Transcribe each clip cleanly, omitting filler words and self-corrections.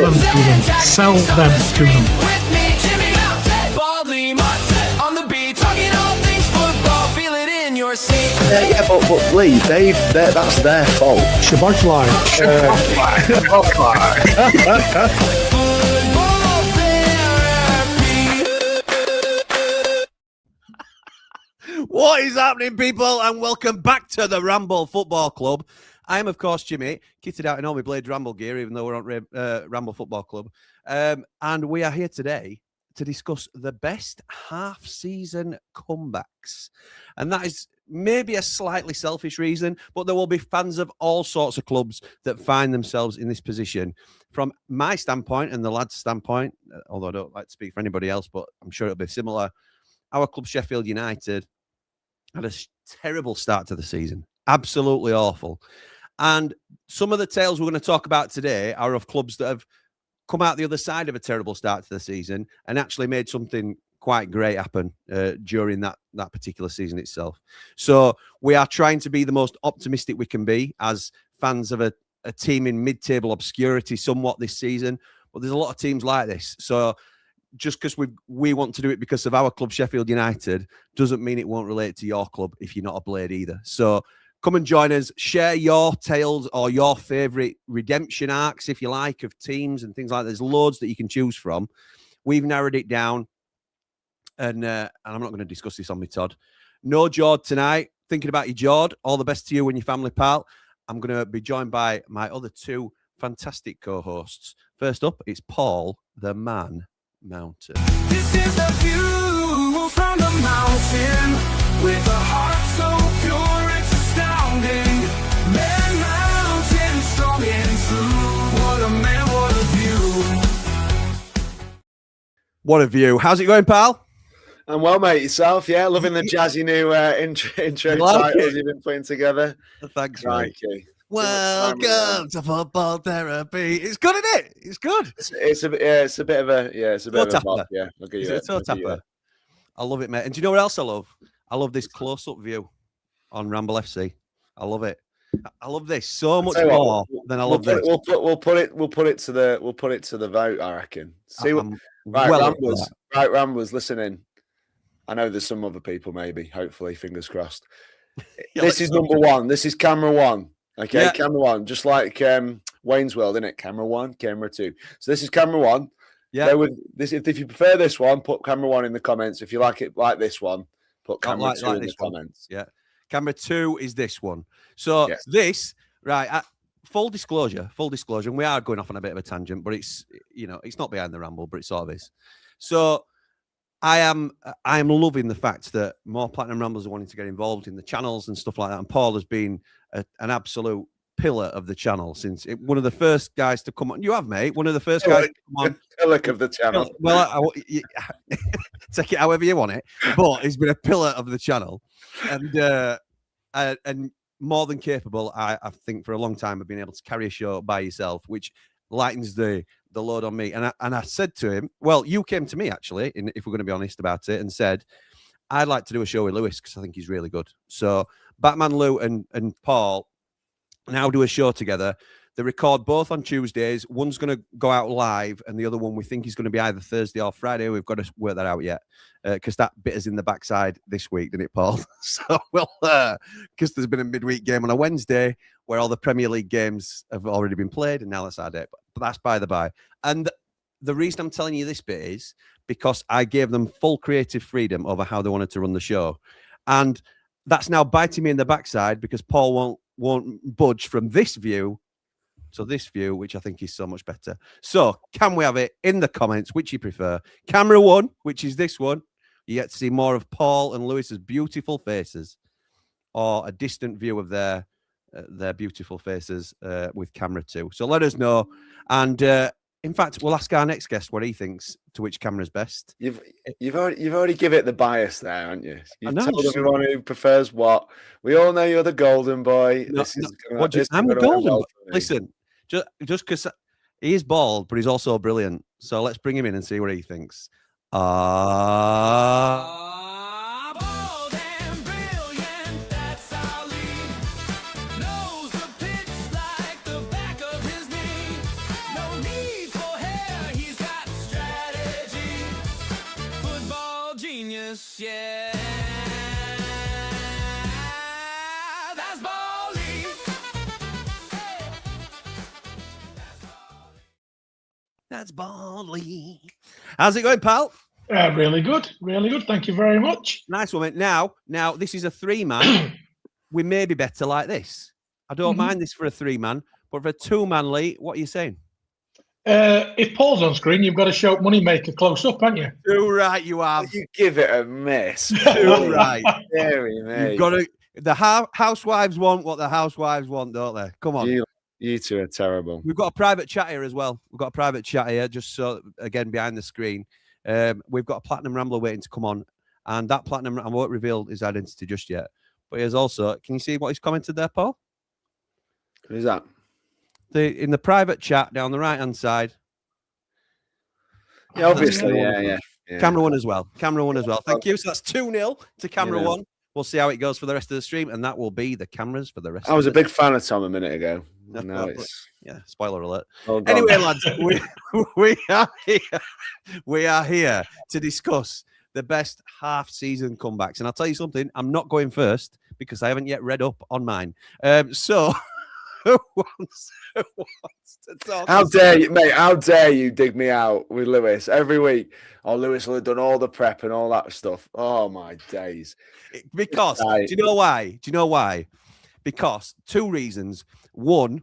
them to them. Sell them to them. With me, Jimmy Motson, Baldy Motson, on the beat, talking all things football, feel it in your seat. Yeah, but Lee, that's their fault. Shabbat line. Football therapy. What is happening, people? And welcome back to the Ramble Football Club. I am, of course, Jimmy, kitted out in all my Blade Ramble gear, even though we're on Ramble Football Club. And we are here today to discuss the best half-season comebacks. And that is maybe a slightly selfish reason, but there will be fans of all sorts of clubs that find themselves in this position. From my standpoint and the lads' standpoint, although I don't like to speak for anybody else, but I'm sure it'll be similar, our club, Sheffield United, had a terrible start to the season. Absolutely awful. And some of the tales we're going to talk about today are of clubs that have come out the other side of a terrible start to the season and actually made something quite great happen during that particular season itself. So we are trying to be the most optimistic we can be as fans of a team in mid-table obscurity somewhat this season. But there's a lot of teams like this. So just because we want to do it because of our club, Sheffield United, doesn't mean it won't relate to your club if you're not a Blade either. So come and join us. Share your tales or your favourite redemption arcs, if you like, of teams and things like that. There's loads that you can choose from. We've narrowed it down. And I'm not going to discuss this on me, Todd. No Jord tonight. Thinking about you, Jord. All the best to you and your family, pal. I'm going to be joined by my other two fantastic co-hosts. First up, it's Paul, the Man Mountain. This is the view from the mountain with a heart so pure it's astounding. Man Mountain, strong and true. What a man, what a view. What a view. How's it going, pal? I'm well, mate. Yourself? Yeah, loving the jazzy new intro titles you've been putting together. Thanks, Thank mate. you. Welcome to football therapy. It's good, isn't it? It's good. It's a bit of a bop. Yeah, I'll give you It's a toe that. I'll give you tapper. I love it, mate. And do you know what else I love? I love this close-up view on Ramble FC. I love it. I love this so much Tell you more what, than I love this. We'll put it to the vote. I reckon. See what? Right, well up for that. Ramblers, listen in. I know there's some other people, maybe. Hopefully, fingers crossed. Yeah, This is number one. This is camera one. Okay, Yeah. camera one, just like Wayne's World, isn't it? Camera one, camera two. So this is camera one. Yeah. There with this, if you prefer this one, put camera one in the comments. If you like it like this one, put camera two in the comments. Yeah. Camera two is this one. So Yes. this, right, full disclosure, and we are going off on a bit of a tangent, but it's, it's not behind the ramble, but it sort of is. So I am loving the fact that more Platinum Ramblers are wanting to get involved in the channels and stuff like that. And Paul has been an absolute pillar of the channel since one of the first guys to come on. You have, mate. One of the first guys to come on. Pillar of the channel. Well, take it however you want it. But he's been a pillar of the channel, and more than capable. I think for a long time of being able to carry a show by yourself, which lightens the load on me. And I said to him, well, you came to me actually, if we're going to be honest about it, and said, I'd like to do a show with Lewis because I think he's really good. So Batman Lou and Paul now do a show together. They record both on Tuesdays. One's going to go out live, and the other one we think is going to be either Thursday or Friday. We've got to work that out yet because that bit is in the backside this week, didn't it, Paul? So, because there's been a midweek game on a Wednesday where all the Premier League games have already been played, and now that's our day. But that's by the by. And the reason I'm telling you this bit is because I gave them full creative freedom over how they wanted to run the show. And that's now biting me in the backside because Paul won't budge from this view to this view, which I think is so much better. So can we have it in the comments, which you prefer? Camera one, which is this one. You get to see more of Paul and Lewis's beautiful faces, or a distant view of their beautiful faces with camera two. So let us know. And in fact, we'll ask our next guest what he thinks to which camera's best. You've already give it the bias there, haven't you? You've know, told everyone who prefers what. We all know you're the golden boy. I'm the golden boy. Listen, just because he is bald, but he's also brilliant. So let's bring him in and see what he thinks. Bold and brilliant, that's our lead. Knows the pitch like the back of his knee. No need for That's boldly. How's it going, pal? Really good. Really good. Thank you very much. Nice one, mate. Now, this is a 3-man. We may be better like this. I don't mind this for a 3-man, but for a 2-man, Lee, what are you saying? If Paul's on screen, you've got to show Moneymaker close up, haven't you? Too right, you have. You give it a miss. Too right. Scary, mate. You've got to. The housewives want what the housewives want, don't they? Come on. You two are terrible. We've got a private chat here as well. We've got a private chat here, just so, again, behind the screen. We've got a Platinum Rambler waiting to come on. And that Platinum, I won't reveal his identity just yet. But here's also, can you see what he's commented there, Paul? Who's that? In the private chat down the right-hand side. Yeah, obviously, yeah. Camera one as well. Thank you. So that's 2-0 to camera one. We'll see how it goes for the rest of the stream, and that will be the cameras for the rest. I was a big fan of Tom a minute ago. No, it's spoiler alert. Anyway, lads, we are here. We are here to discuss the best half-season comebacks, and I'll tell you something. I'm not going first because I haven't yet read up on mine. So. Who wants to talk? How dare you, mate? How dare you dig me out with Lewis every week? Oh, Lewis will have done all the prep and all that stuff. Oh my days! Because do you know why? Because 2 reasons. One,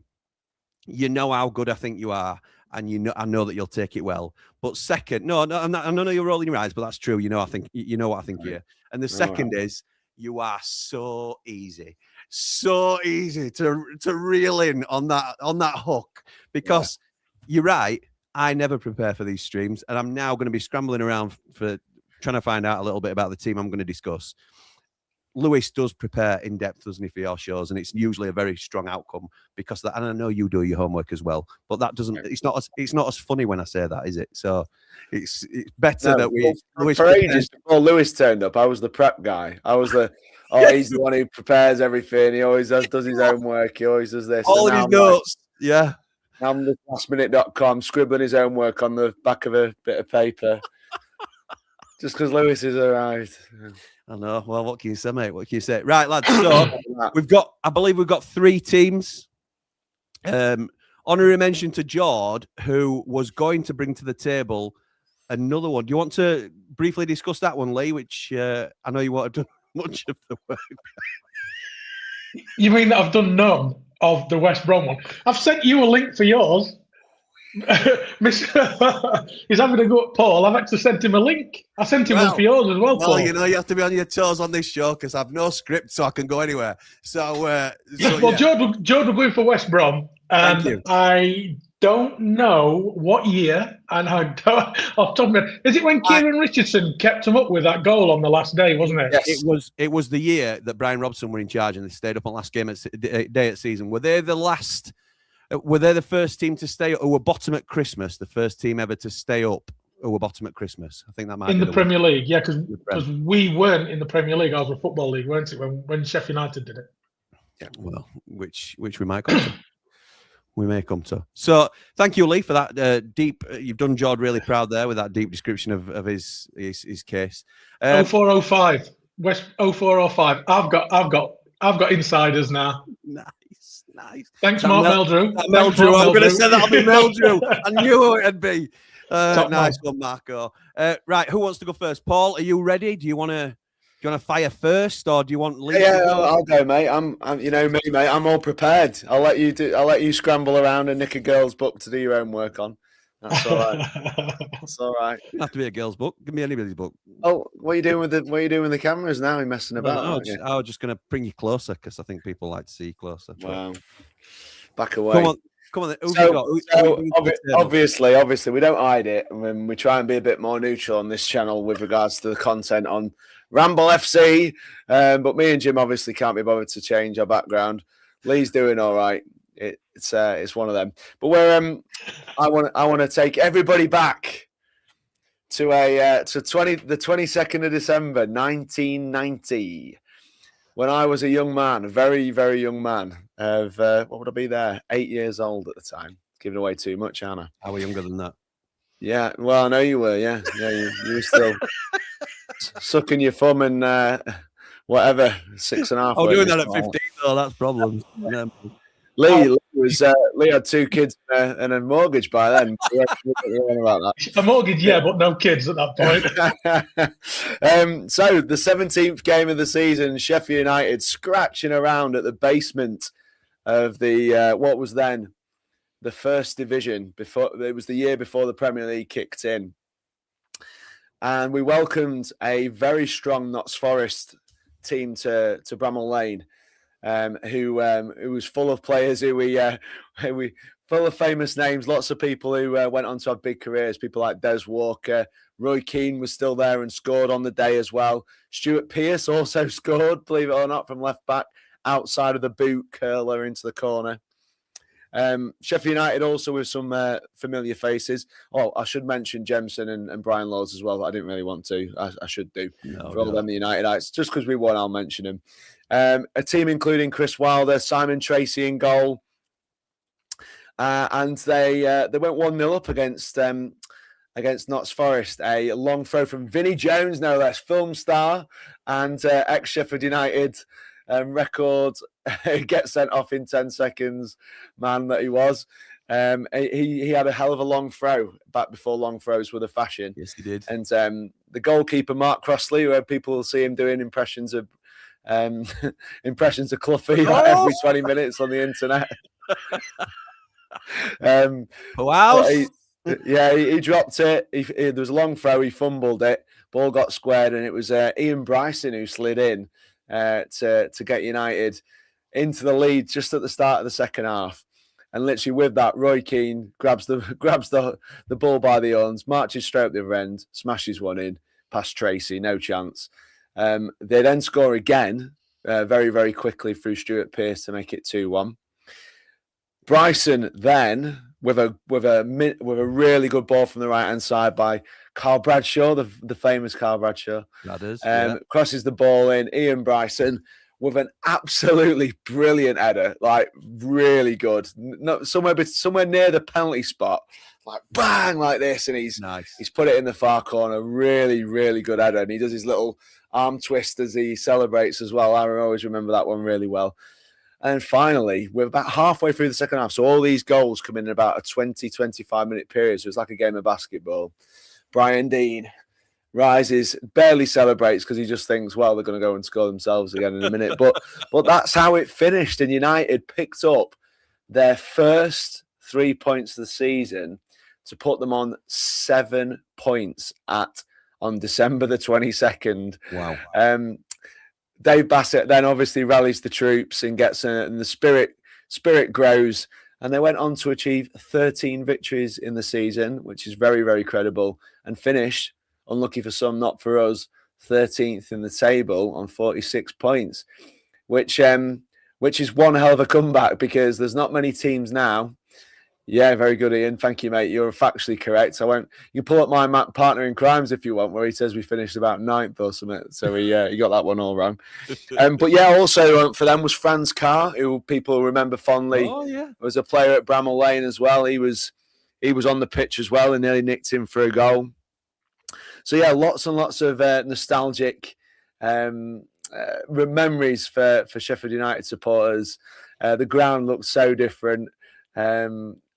you know how good I think you are, and I know that you'll take it well. But second, no, I know you're rolling your eyes, but that's true. You know what I think here. And the second is you are so easy to reel in on that hook, because you're right. I never prepare for these streams, and I'm now going to be scrambling around for trying to find out a little bit about the team I'm going to discuss. Lewis does prepare in depth, doesn't he, for your shows, and it's usually a very strong outcome because that. And I know you do your homework as well, but that doesn't. It's not as funny when I say that, is it? So it's better that we. For ages before Lewis turned up, I was the prep guy. I was the. He's the one who prepares everything. He always does his homework. He always does this. All his notes. Yeah. I'm the lastminute.com scribbling his homework on the back of a bit of paper. Just because Lewis has arrived. I know. Well, what can you say, mate? What can you say? Right, lads. So I believe we've got 3 teams. Honorary mention to Jord, who was going to bring to the table another one. Do you want to briefly discuss that one, Lee? Which I know you want to do much of the work. You mean that I've done none of the West Brom one? I've sent you a link for yours. He's having a go at Paul. I've actually sent him a link. I sent him one for yours as well, Paul. Well, you have to be on your toes on this show because I've no script, so I can go anywhere. Jord will go in for West Brom, and I don't know what year, and I don't off the top of my head. Is it when Kieran Richardson kept him up with that goal on the last day, wasn't it? Yes. It was the year that Brian Robson were in charge and they stayed up on last game day at season. Were they the first team to stay up, or were bottom at Christmas, the first team ever to stay up who were bottom at Christmas? I think that might be in the Premier League, yeah, because we weren't in the Premier League. I was a Football League, weren't it, when Sheffield United did it? Yeah, well, which we might come to. We may come to. So thank you, Lee, for that deep. You've done Jord really proud there with that deep description of his case. 0405 West 0405. I've got insiders now. Nice. Thanks, Mark Meldrew. Meldrew. I'm going to say that'll be Meldrew. I knew it'd be. Nice one, Marco. Right, who wants to go first? Paul, are you ready? Do you want to fire first, or do you want Lee? Yeah, I'll go, mate. I'm you know me, mate. I'm all prepared. I'll let you scramble around and nick a girl's book to do your own work on. That's all right. That's all right. It doesn't have to be a girl's book. Give me anybody's book. Oh, what are you doing with the cameras now? You're messing about. I was just going to bring you closer because I think people like to see you closer. Wow. Back away. Come on. Obviously, we don't hide it. I mean, we try and be a bit more neutral on this channel with regards to the content on Ramble FC. But me and Jim obviously can't be bothered to change our background. Lee's doing all right. It's one of them. But I want to take everybody back to the 22nd of December 1990, when I was a young man, a very, very young man of what would I be there? 8 years old at the time. Giving away too much, Anna. I was younger than that. Yeah, well, I know you were. Yeah, you were still sucking your thumb and whatever, 6.5. Oh, doing that at 15 though, that's problems. Lee, Lee had 2 kids and a mortgage by then. About that. A mortgage, yeah, but no kids at that point. So the 17th game of the season, Sheffield United scratching around at the basement of the what was then the first division. It was the year before the Premier League kicked in, and we welcomed a very strong Notts Forest team to Bramall Lane. Who was full of players who we full of famous names, lots of people who went on to have big careers, people like Des Walker. Roy Keane was still there and scored on the day as well. Stuart Pearce also scored, believe it or not, from left back, outside of the boot, curler into the corner. Sheffield United also with some familiar faces. Oh, I should mention Jemson and Brian Laws as well, but I didn't really want to. I should do. For all them, the Unitedites. Just because we won, I'll mention them. A team including Chris Wilder, Simon Tracy in goal. And they went 1-0 up against Notts Forest. A long throw from Vinnie Jones, no less, film star and ex-Sheffield United record. Gets sent off in 10 seconds, man that he was. He had a hell of a long throw back before long throws were the fashion. Yes, he did. And the goalkeeper, Mark Crossley, where people will see him doing impressions of Cloughie like every 20 minutes on the internet. Wow. He dropped it. There was a long throw. He fumbled it. Ball got squared, and it was Ian Bryson who slid in to get United into the lead just at the start of the second half. And literally with that, Roy Keane grabs the ball by the arms, marches straight up the other end, smashes one in past Tracy, no chance. They then score again very, very quickly through Stuart Pearce to make it 2-1. Bryson then with a really good ball from the right hand side by Carl Bradshaw, the famous Carl Bradshaw. That is, crosses the ball in. Ian Bryson with an absolutely brilliant header, like really good. Somewhere near the penalty spot, like bang, like this, and he's put it in the far corner. Really, really good header, and he does his little arm twist as he celebrates as well. I always remember that one really well. And finally, we're about halfway through the second half, so all these goals come in about a 20-25 minute period. So it's like a game of basketball. Brian Dean rises, barely celebrates because he just thinks, well, they're going to go and score themselves again in a minute. But that's how it finished. And United picked up their first 3 points of the season to put them on 7 points on December the 22nd. Wow. Dave Bassett then obviously rallies the troops and and the spirit grows. And they went on to achieve 13 victories in the season, which is very, very credible, and finished, unlucky for some, not for us, 13th in the table on 46 points, which is one hell of a comeback because there's not many teams now. Yeah, very good, Ian. Thank you, mate. You're factually correct. You can pull up my partner in crimes if you want, where he says we finished about 9th or something. So he got that one all wrong. But yeah, also for them was Franz Carr, who people remember fondly. Oh yeah, was a player at Bramall Lane as well. He was on the pitch as well and nearly nicked him for a goal. So yeah, lots and lots of nostalgic memories for Sheffield United supporters. The ground looked so different.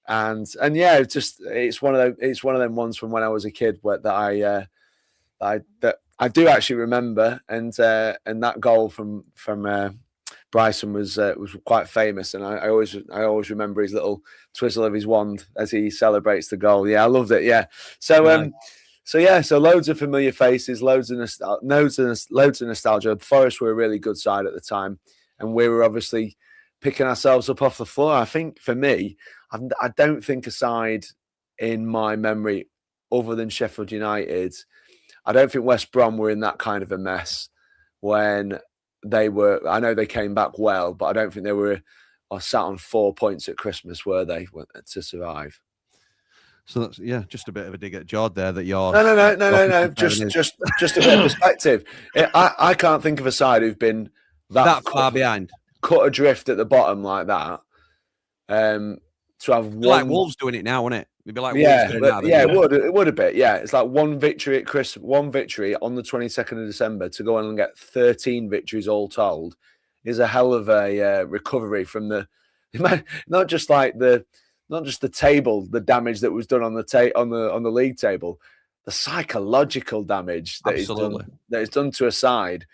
And yeah, it's one of them ones from when I was a kid that I do actually remember, and that goal from Bryson was quite famous, and I always remember his little twizzle of his wand as he celebrates the goal. Yeah, I loved it. Yeah, so loads of familiar faces, loads of nostalgia. Forest were a really good side at the time, and we were obviously picking ourselves up off the floor. I think for me, I don't think a side in my memory other than Sheffield United. I don't think West Brom were in that kind of a mess when they were. I know they came back well, but I don't think they were sat on 4 points at Christmas, were they, to survive? So that's just a bit of a dig at Jord there. That you're no. Just a bit of perspective. I can't think of a side who've been that far behind, cut adrift at the bottom like that. To have one, like Wolves doing it now, wouldn't it? It'd be like Wolves doing it now. It would a bit. Yeah, it's like one victory at one victory on the 22nd of December to go on and get 13 victories all told is a hell of a recovery from the not just the table, the damage that was done on the league table, the psychological damage that is done to a side,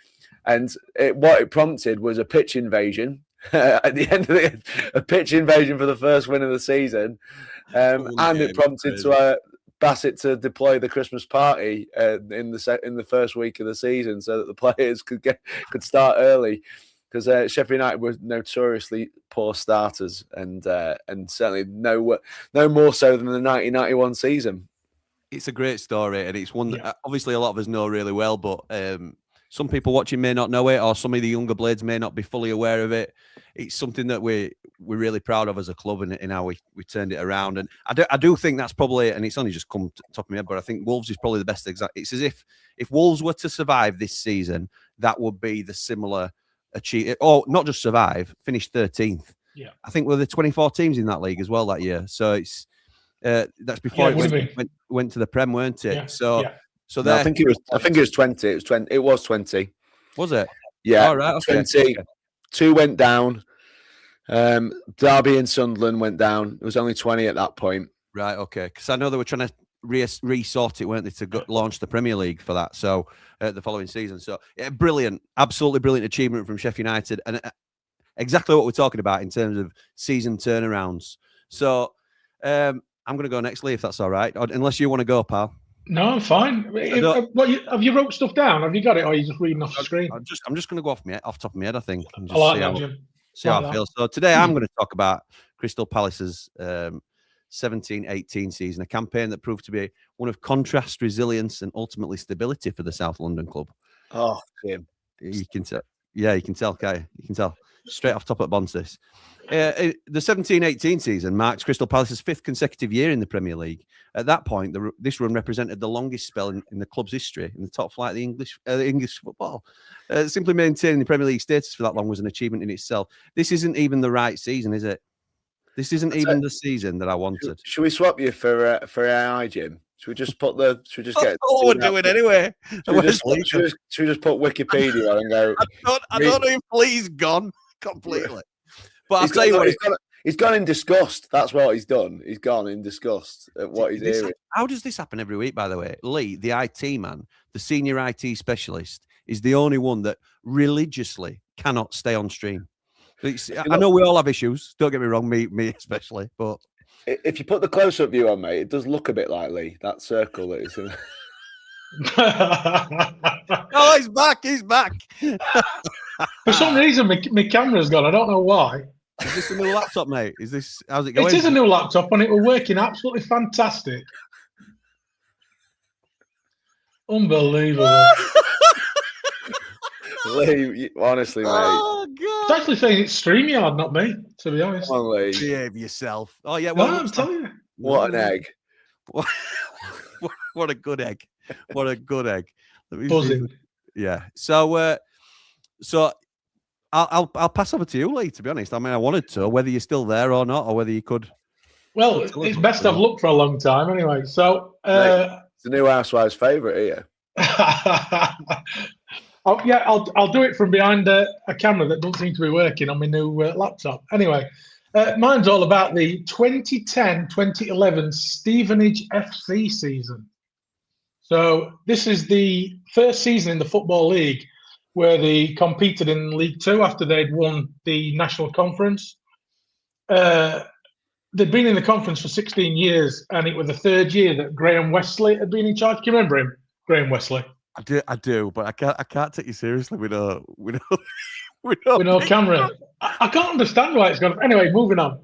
and what it prompted was a pitch invasion at the end of a pitch invasion for the first win of the season, and it prompted Bassett to deploy the Christmas party in the first week of the season so that the players could start early, because Sheffield United were notoriously poor starters, and certainly no more so than the 1991 season. It's a great story, and it's one that obviously a lot of us know really well, but some people watching may not know it, or some of the younger blades may not be fully aware of it. It's something that we're really proud of as a club, and how we turned it around. And I do think that's probably, and it's only just come to the top of my head, but I think Wolves is probably the best example. It's as if Wolves were to survive this season, that would be the similar achieve, or not just survive, finish 13th. Yeah, I think we're the 24 teams in that league as well that year. So it's that's before it went to the Prem, weren't it? So no, I think it was 20. It was 20. Was it? Yeah. All right. Okay. 20. Okay. 2 went down. Derby and Sunderland went down. It was only 20 at that point. Right. Okay. Because I know they were trying to resort it, weren't they, to launch the Premier League for that? So the following season. So brilliant, absolutely brilliant achievement from Sheffield United, and exactly what we're talking about in terms of season turnarounds. So I'm going to go next, Lee, if that's all right, unless you want to go, pal. No, I'm fine. Have you wrote stuff down? Have you got it, or are you just reading off the screen? I'm just going to go off top of my head, I think. And I just like that, Jim. See how I feel. So today I'm going to talk about Crystal Palace's 17-18 season, a campaign that proved to be one of contrast, resilience, and ultimately stability for the South London club. Oh, Jim. You can tell. Yeah, you can tell, Kai. You can tell. Straight off top at Bonsis. The 17-18 season marks Crystal Palace's 5th consecutive year in the Premier League. At that point, this run represented the longest spell in the club's history in the top flight of the English football. Simply maintaining the Premier League status for that long was an achievement in itself. This isn't even the right season, is it? This isn't even the season that I wanted. Should we swap you for AI, Jim? Should we just put That's all we're doing anyway. Should we just put Wikipedia on and go? I don't know if Lee's gone completely. But I'll tell you what, he's gone in disgust. That's what he's done. He's gone in disgust at what he's hearing. How does this happen every week, by the way? Lee, the IT man, the senior IT specialist, is the only one that religiously cannot stay on stream. I know we all have issues. Don't get me wrong, me especially. But if you put the close-up view on, mate, it does look a bit like Lee. That circle that is. Oh, he's back. He's back. For some reason, my camera's gone. I don't know why. Is this a new laptop, mate? How's it going? It is a new laptop, and it was working absolutely fantastic. Unbelievable. Lee, honestly, mate. Oh, God. It's actually saying it's StreamYard, not me, to be honest. Come on, Lee. Behave yourself. Oh, yeah. Well, I'm telling you. What an egg. What a good egg. What a good egg. Buzzing. Yeah. So I'll pass over to you, Lee, to be honest. I mean, I wanted to, whether you're still there or not, or whether you could. Well, it's best I've looked for a long time anyway. So it's a new Housewives' favourite here. I'll do it from behind a camera that doesn't seem to be working on my new laptop. Anyway, mine's all about the 2010-2011 Stevenage FC season. So this is the first season in the Football League where they competed in League Two after they'd won the National Conference. They'd been in the conference for 16 years, and it was the 3rd year that Graham Wesley had been in charge. Do you remember him, Graham Wesley? I do, but I can't take you seriously. We know camera. I can't understand why it's gone. Anyway, moving on.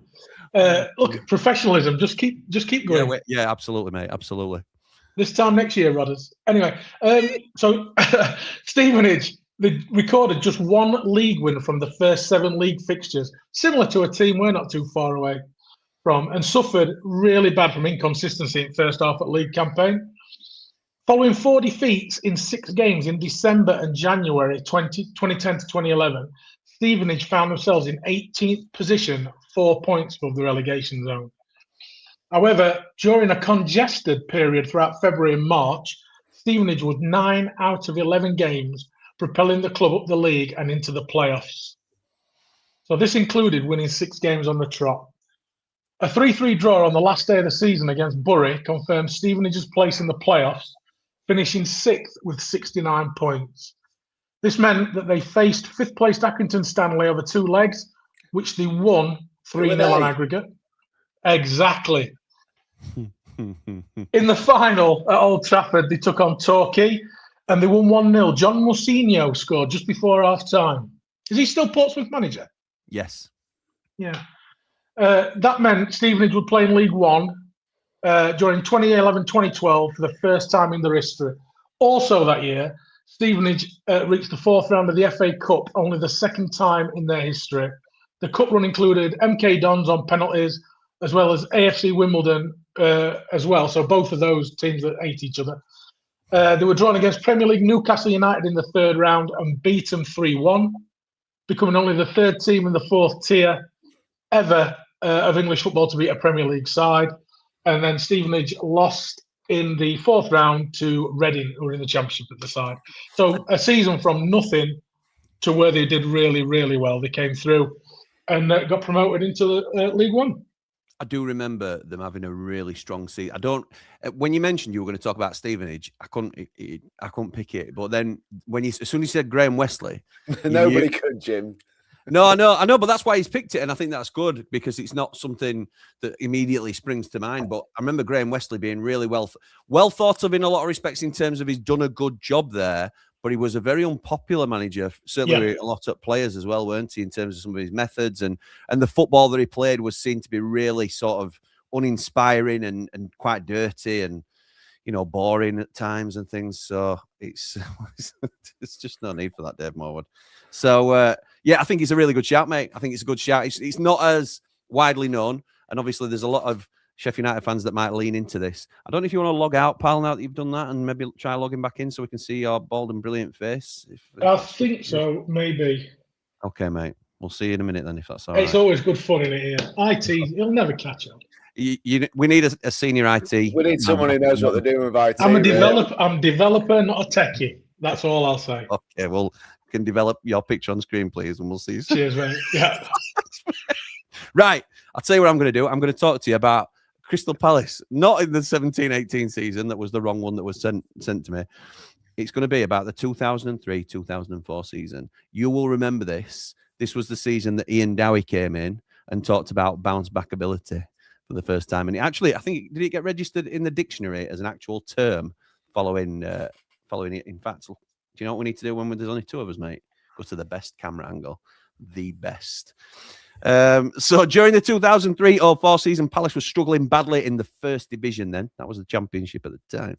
Look, professionalism. Just keep going. Yeah, absolutely, mate. Absolutely. This time next year, Rodders. Anyway, so Stevenage, they recorded just 1 league win from the first 7 league fixtures, similar to a team we're not too far away from, and suffered really bad from inconsistency in first half at league campaign. Following 4 defeats in 6 games in December and January 2010 to 2011, Stevenage found themselves in 18th position, 4 points above the relegation zone. However, during a congested period throughout February and March, Stevenage was 9 out of 11 games, propelling the club up the league and into the playoffs. So this included winning 6 games on the trot. A 3-3 draw on the last day of the season against Bury confirmed Stevenage's place in the playoffs, finishing 6th with 69 points. This meant that they faced 5th-placed Accrington Stanley over 2 legs, which they won 3-0 on aggregate. Exactly. In the final at Old Trafford, they took on Torquay, and they won 1-0. Jord Motson scored just before half-time. Is he still Portsmouth manager? Yes. Yeah. That meant Stevenage would play in League One during 2011-2012 for the first time in their history. Also that year, Stevenage reached the 4th round of the FA Cup, only the 2nd time in their history. The cup run included MK Dons on penalties, as well as AFC Wimbledon as well. So both of those teams that hate each other. They were drawn against Premier League Newcastle United in the 3rd round and beat them 3-1, becoming only the 3rd team in the 4th tier ever of English football to beat a Premier League side. And then Stevenage lost in the 4th round to Reading, who were in the Championship at the side. So a season from nothing to where they did really, really well. They came through and got promoted into League One. I do remember them having a really strong season. I don't. When you mentioned you were going to talk about Stevenage, I couldn't pick it. But then as soon as you said Graham Wesley, nobody could, Jim. No, I know, but that's why he's picked it, and I think that's good because it's not something that immediately springs to mind. But I remember Graham Wesley being really well thought of in a lot of respects in terms of he's done a good job there. But he was a very unpopular manager, certainly a lot of players as well, weren't he, in terms of some of his methods and the football that he played was seen to be really sort of uninspiring and quite dirty and, you know, boring at times and things. So it's just no need for that, Dave Morwood. So, yeah, I think it's a really good shout, mate. I think it's a good shout. It's not as widely known. And obviously there's a lot of Sheffield United fans that might lean into this. I don't know if you want to log out, pal, now that you've done that, and maybe try logging back in so we can see your bald and brilliant face. I think so, maybe. Okay, mate. We'll see you in a minute then, if that's all right. It's always good fun in it here. IT, he'll never catch up. We need a senior IT. We need someone who knows what they're doing with IT. I'm a developer, not a techie. That's all I'll say. Okay, well, you can develop your picture on screen, please, and we'll see you soon. Cheers, mate. Yeah. Right. I'll tell you what I'm going to do. I'm going to talk to you about Crystal Palace, not in the 17-18 season. That was the wrong one that was sent to me. It's going to be about the 2003-2004 season. You will remember this. This was the season that Ian Dowie came in and talked about bounce back ability for the first time. And actually, I think, did it get registered in the dictionary as an actual term following it? In fact, do you know what we need to do when there's only 2 of us, mate? Go to the best camera angle. The best. So during the 2003-04 season, Palace was struggling badly in the 1st division then. That was the championship at the time.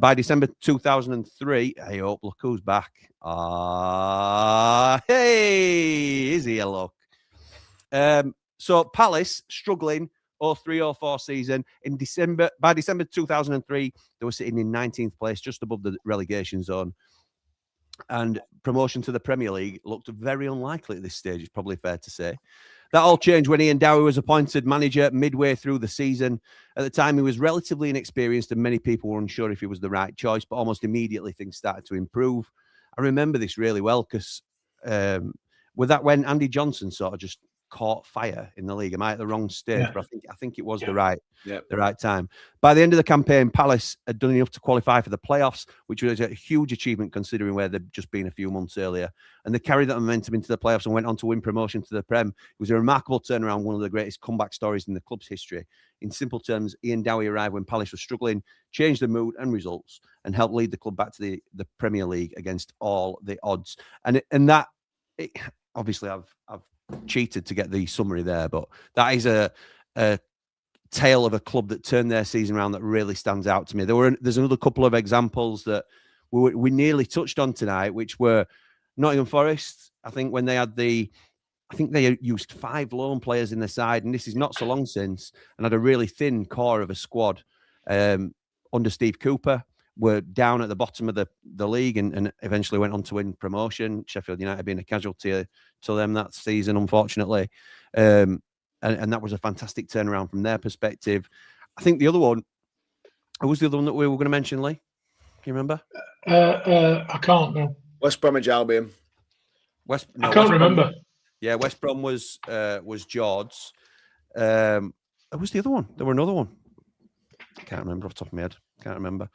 By December 2003, hey, look who's back. Hey, is he a look? So Palace struggling 03-04 season. By December 2003, they were sitting in 19th place, just above the relegation zone. And promotion to the Premier League looked very unlikely at this stage, it's probably fair to say. That all changed when Ian Dowie was appointed manager midway through the season. At the time, he was relatively inexperienced and many people were unsure if he was the right choice, but almost immediately things started to improve. I remember this really well because with that when Andy Johnson sort of just caught fire in the league. Am I at the wrong stage? But I think it was the right time. By the end of the campaign, Palace had done enough to qualify for the playoffs, which was a huge achievement considering where they'd just been a few months earlier. And they carried that momentum into the playoffs and went on to win promotion to the Prem. It was a remarkable turnaround, one of the greatest comeback stories in the club's history. In simple terms, Ian Dowie arrived when Palace was struggling, changed the mood and results, and helped lead the club back to the Premier League against all the odds. And that, obviously, I've cheated to get the summary there, but that is a tale of a club that turned their season around that really stands out to me. There's another couple of examples that we nearly touched on tonight, which were Nottingham Forest. I think when they had they used 5 loan players in the side, and this is not so long since, and had a really thin core of a squad under Steve Cooper. Were down at the bottom of the league and eventually went on to win promotion. Sheffield United being a casualty to them that season, unfortunately. And that was a fantastic turnaround from their perspective. I think the other one, who was the other one that we were going to mention, Lee? Can you remember? I can't know. West Bromwich Albion. I can't remember. Yeah, West Brom was Jord's. Who was the other one? There were another one. Can't remember off the top of my head. Can't remember.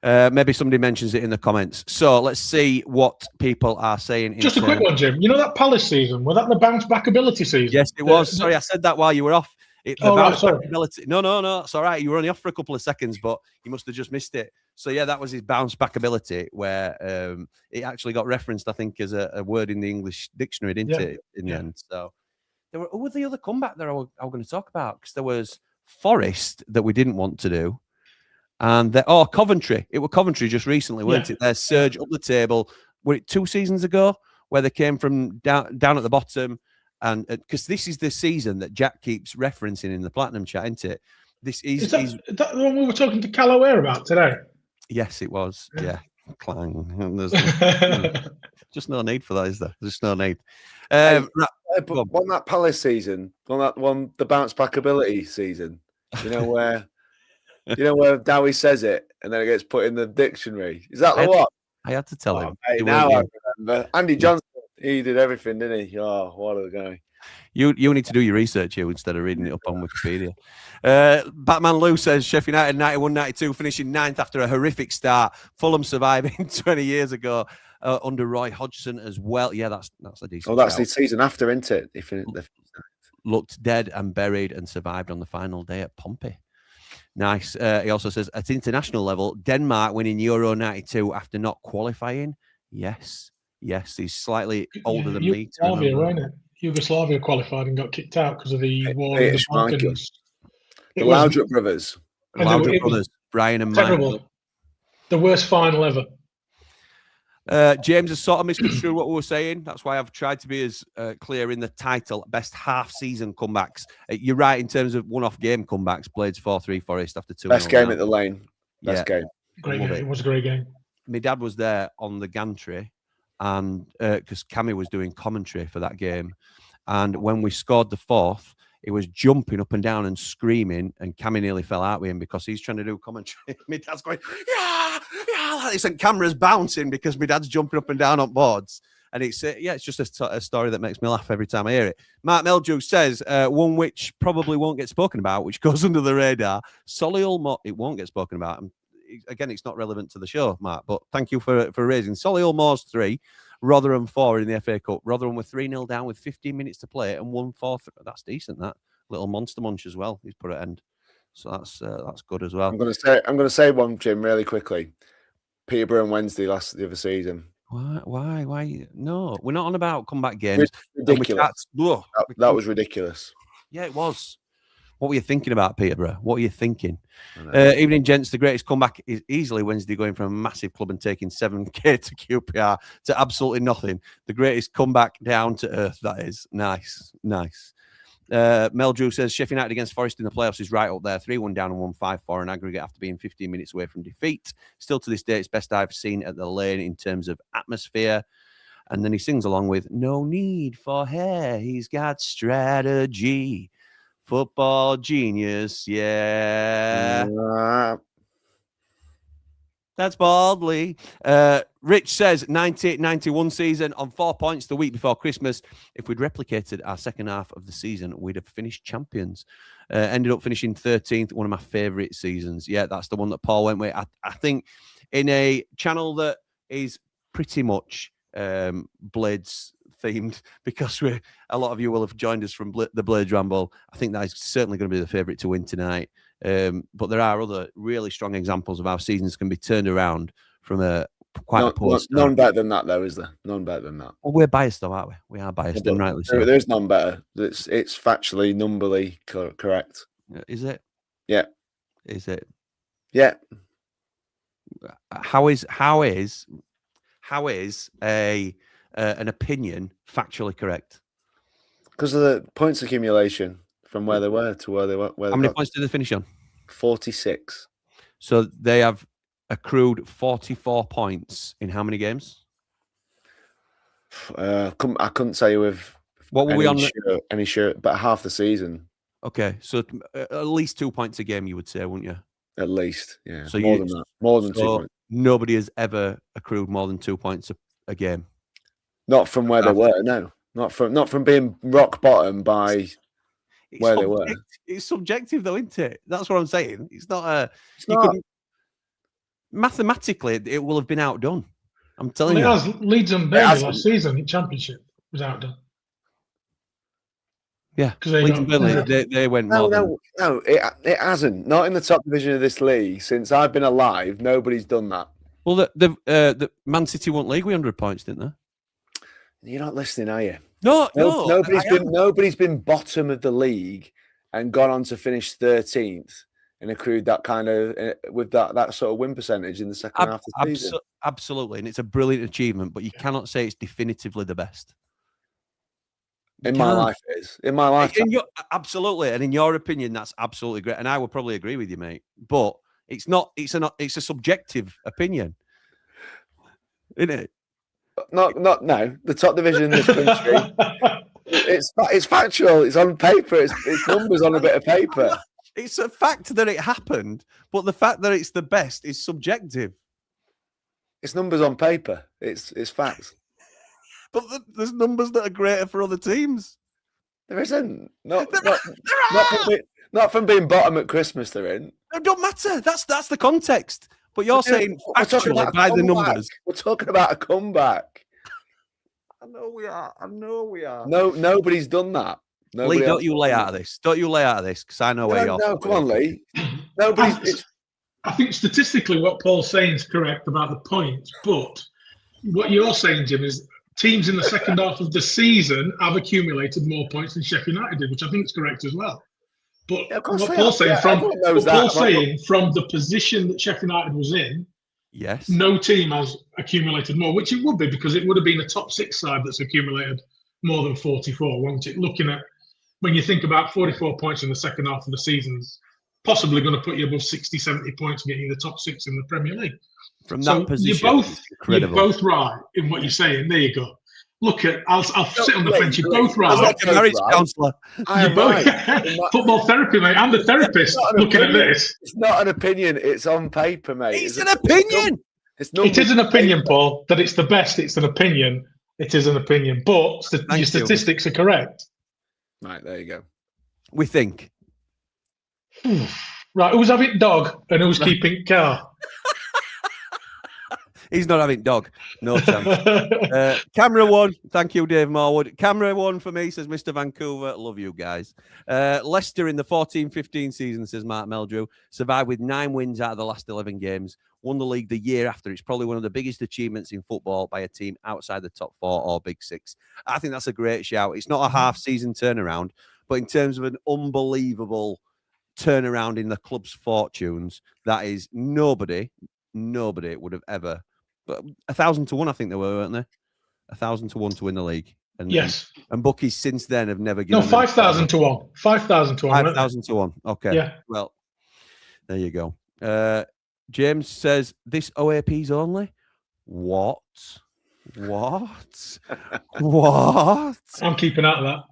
Maybe somebody mentions it in the comments. So let's see what people are saying. Just a quick one, Jim. You know that Palace season? Was that the bounce back ability season? Yes, it was. Sorry, I said that while you were off. Right, sorry. Ability. No, it's all right. You were only off for a couple of seconds, but you must have just missed it. So yeah, that was his bounce back ability, where it actually got referenced, I think, as a word in the English dictionary, didn't it? In the end. So there were, who were the other comeback that I was going to talk about? Because there was Forest that we didn't want to do. And Coventry. It was Coventry just recently, weren't it? Their surge up the table. Were it 2 seasons ago where they came from down at the bottom? And because this is the season that Jack keeps referencing in the Platinum chat, isn't it? This is that the one we were talking to Callaway about today? Yes, it was. Yeah, clang. There's just no need for that, is there? There's just no need. But on that Palace season, on the bounce back ability season, you know where Dowie says it and then it gets put in the dictionary. Is that the one? I had to tell him. Hey, now I remember. Andy Johnson, he did everything, didn't he? Oh, what a guy. You need to do your research here instead of reading it up on Wikipedia. Batman Lou says Sheffield United 91-92 finishing 9th after a horrific start. Fulham surviving 20 years ago under Roy Hodgson as well. Yeah, that's a decent. Oh, that's the season after, isn't it? Looked dead and buried and survived on the final day at Pompey. Nice. He also says at international level, Denmark winning Euro 92 after not qualifying. Yes, he's slightly older than me. Yugoslavia, wasn't it? Yugoslavia qualified and got kicked out because of the war in the Balkans. The Laudrup brothers. Brian and terrible. Mike. The worst final ever. James has sort of misconstrued what we were saying. That's why I've tried to be as clear in the title. Best half-season comebacks. You're right in terms of one-off game comebacks. Blades 4-3 Forest after 2. Best game at the Lane. Best game. Great game. It was a great game. My dad was there on the gantry, and because Cammy was doing commentary for that game, and when we scored the 4th, he was jumping up and down and screaming, and Cammy nearly fell out with him because he's trying to do commentary. My dad's going, yeah, like this, and camera's bouncing because my dad's jumping up and down on boards. And it's just a story that makes me laugh every time I hear it. Mark Melju says one which probably won't get spoken about, which goes under the radar. Solihull Moors, it won't get spoken about. Again, it's not relevant to the show, Mark, but thank you for raising. Solihull Moors 3, Rotherham 4 in the FA Cup. Rotherham were 3-0 down with 15 minutes to play and 1-4. That's decent. That little monster munch as well. He's put at end, so that's good as well. I'm going to say one, Jim, really quickly. Peterborough and Wednesday the other season. Why? No, we're not on about comeback games. Ridiculous. That was ridiculous. Yeah, it was. What were you thinking about, Peterborough? What are you thinking? Evening, gents. The greatest comeback is easily Wednesday, going from a massive club and taking 7K to QPR to absolutely nothing. The greatest comeback down to earth, that is. Nice. Mel Drew says Sheffield United against Forest in the playoffs is right up there. 3-1 down and 1-5 for an aggregate after being 15 minutes away from defeat. Still to this day, it's best I've seen at the Lane in terms of atmosphere. And then he sings along with no need for hair. He's got strategy. Football genius, yeah. That's baldly. Rich says 98-91 season on 4 points the week before Christmas. If we'd replicated our second half of the season, we'd have finished champions. Ended up finishing 13th, one of my favourite seasons. Yeah, that's the one that Paul went with. I think in a channel that is pretty much Blades themed, because a lot of you will have joined us from the Blades Ramble. I think that is certainly going to be the favourite to win tonight. But there are other really strong examples of how seasons can be turned around from a poor start. None better than that, though, is there? None better than that. Well, we're biased, though, aren't we? We are biased, and rightly so. There's none better. It's factually, numberly correct. Is it? Yeah. Is it? Yeah. How is an opinion factually correct? Because of the points accumulation from where they were to where they were. How many points did they finish on? 46. So they have accrued 44 points in how many games? I couldn't say with what were we on any shirt, but half the season. Okay, so at least 2 points a game, you would say, wouldn't you? At least, yeah. So more than that. More than 2 points. Nobody has ever accrued more than 2 points a game. Not from where they were, no. Not from being rock bottom by where they were. It's subjective, though, isn't it? That's what I'm saying. It's not a. It's you not. could mathematically, it will have been outdone. I'm telling Well, you. it has Leeds and Burnley last season in Championship was outdone. Yeah, because Leeds and Burnley, they went more than. No, it hasn't. Not in the top division of this league since I've been alive. Nobody's done that. Well, the Man City won league with 100 points, didn't they? You're not listening, are you? No. Nobody's been bottom of the league and gone on to finish 13th and accrued that kind of with that sort of win percentage in the second half of the season. Absolutely, and it's a brilliant achievement, but you cannot say it's definitively the best. In my life, it is. In my life, absolutely, and in your opinion, that's absolutely great, and I would probably agree with you, mate. But it's not. It's a subjective opinion, isn't it? No. The top division in this country, it's factual. It's on paper. It's numbers on a bit of paper. It's a fact that it happened, but the fact that it's the best is subjective. It's numbers on paper. It's facts. But there's numbers that are greater for other teams. There isn't. Not from being bottom at Christmas. There isn't. It don't matter. That's the context. But you're saying actually by the numbers. We're talking about a comeback. I know we are. No, nobody's done that. Lee, don't you lay out of this. Don't you lay out of this, because I know where you're. No, come on, Lee. I think statistically what Paul's saying is correct about the points, but what you're saying, Jim, is teams in the second half of the season have accumulated more points than Sheffield United did, which I think is correct as well. But what Paul's saying from the position that Sheffield United was in, yes, no team has accumulated more, which it would be because it would have been a top six side that's accumulated more than 44, won't it? Looking at when you think about 44 points in the second half of the season's possibly going to put you above 60, 70 points and get you the top six in the Premier League. From that position, you're both right in what you're saying. There you go. Look at, I'll sit on the fence. You're both right. I'm like a marriage counsellor. You're both football therapy, mate. I'm the therapist looking at this. It's not an opinion. It's on paper, mate. It's an opinion. It is an opinion, Paul. That it's the best. It's an opinion. It is an opinion, but your statistics are correct. Right, there you go. We think. Right, who's having dog and who's keeping car? He's not having dog. No chance. Camera one. Thank you, Dave Marwood. Camera one for me, says Mr. Vancouver. Love you guys. Leicester in the 14-15 season, says Mark Meldrew, survived with 9 wins out of the last 11 games. Won the league the year after. It's probably one of the biggest achievements in football by a team outside the top 4 or Big 6. I think that's a great shout. It's not a half-season turnaround, but in terms of an unbelievable turnaround in the club's fortunes, that is nobody would have ever. But 1,000 to 1, I think they were, weren't they? 1,000 to 1 to win the league. And, yes. And bookies since then have never given. No, 5,000 to 1. 5,000 to 1. 5,000 to 1. Okay. Yeah. Well, there you go. James says this OAP's only. What? What? I'm keeping out of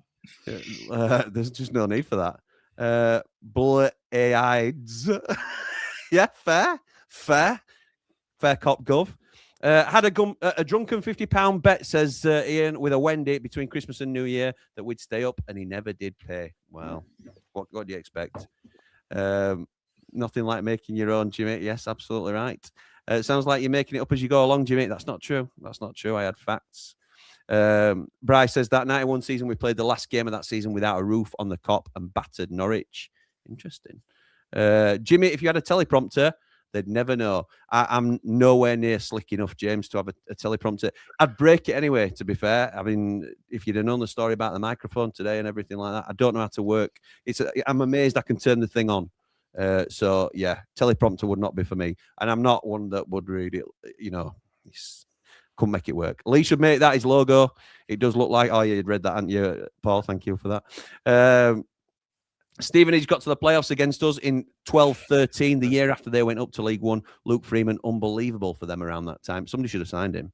that. There's just no need for that. Blades. Yeah, fair cop gov. Had a drunken £50 bet, says Ian, with a Wendy between Christmas and New Year that we'd stay up, and he never did pay. Well, what do you expect? Nothing like making your own, Jimmy. Yes, absolutely right. It sounds like you're making it up as you go along, Jimmy. That's not true. I had facts. Bryce says that 91 season, we played the last game of that season without a roof on the Kop and battered Norwich. Interesting. Jimmy, if you had a teleprompter, they'd never know. I'm nowhere near slick enough, James, to have a teleprompter. I'd break it anyway, to be fair. I mean, if you'd have known the story about the microphone today and everything like that, I don't know how to work. I'm amazed I can turn the thing on. So, yeah, teleprompter would not be for me. And I'm not one that would read it, couldn't make it work. Lee should make that his logo. It does look like, you'd read that, hadn't you, Paul? Thank you for that. Stevenage got to the playoffs against us in 12-13, the year after they went up to League One. Luke Freeman, unbelievable for them around that time. Somebody should have signed him.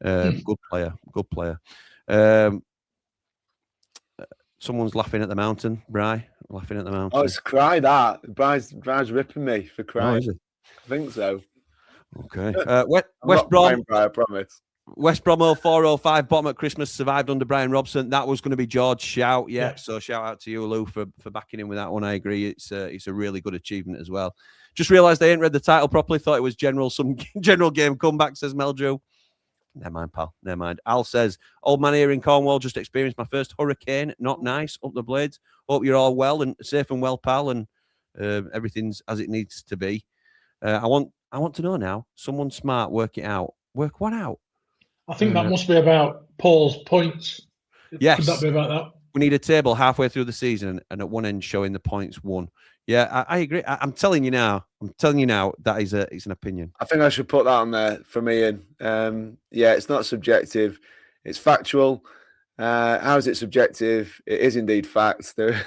Good player. Someone's laughing at the mountain. Bri, laughing at the mountain. Oh, it's Cry that. Bri's ripping me for crying. Oh, is it? I think so. Okay. West Brom. Bri, I promise. West Brom 0405, bottom at Christmas, survived under Brian Robson. That was going to be George's shout. Yeah. So shout out to you, Lou, for backing in with that one. I agree. It's a really good achievement as well. Just realised I ain't read the title properly. Thought it was some general game comeback, says Meldrew. Never mind, pal. Never mind. Al says, old man here in Cornwall, just experienced my first hurricane. Not nice. Up the blades. Hope you're all well and safe and well, pal, and everything's as it needs to be. I want to know now. Someone smart, work it out. Work what out? I think that must be about Paul's points. Yes. Could that be about that? We need a table halfway through the season and at one end showing the points won. Yeah, I agree. I'm telling you now. That is it's an opinion. I think I should put that on there for Ian. Yeah, it's not subjective. It's factual. How is it subjective? It is indeed fact. There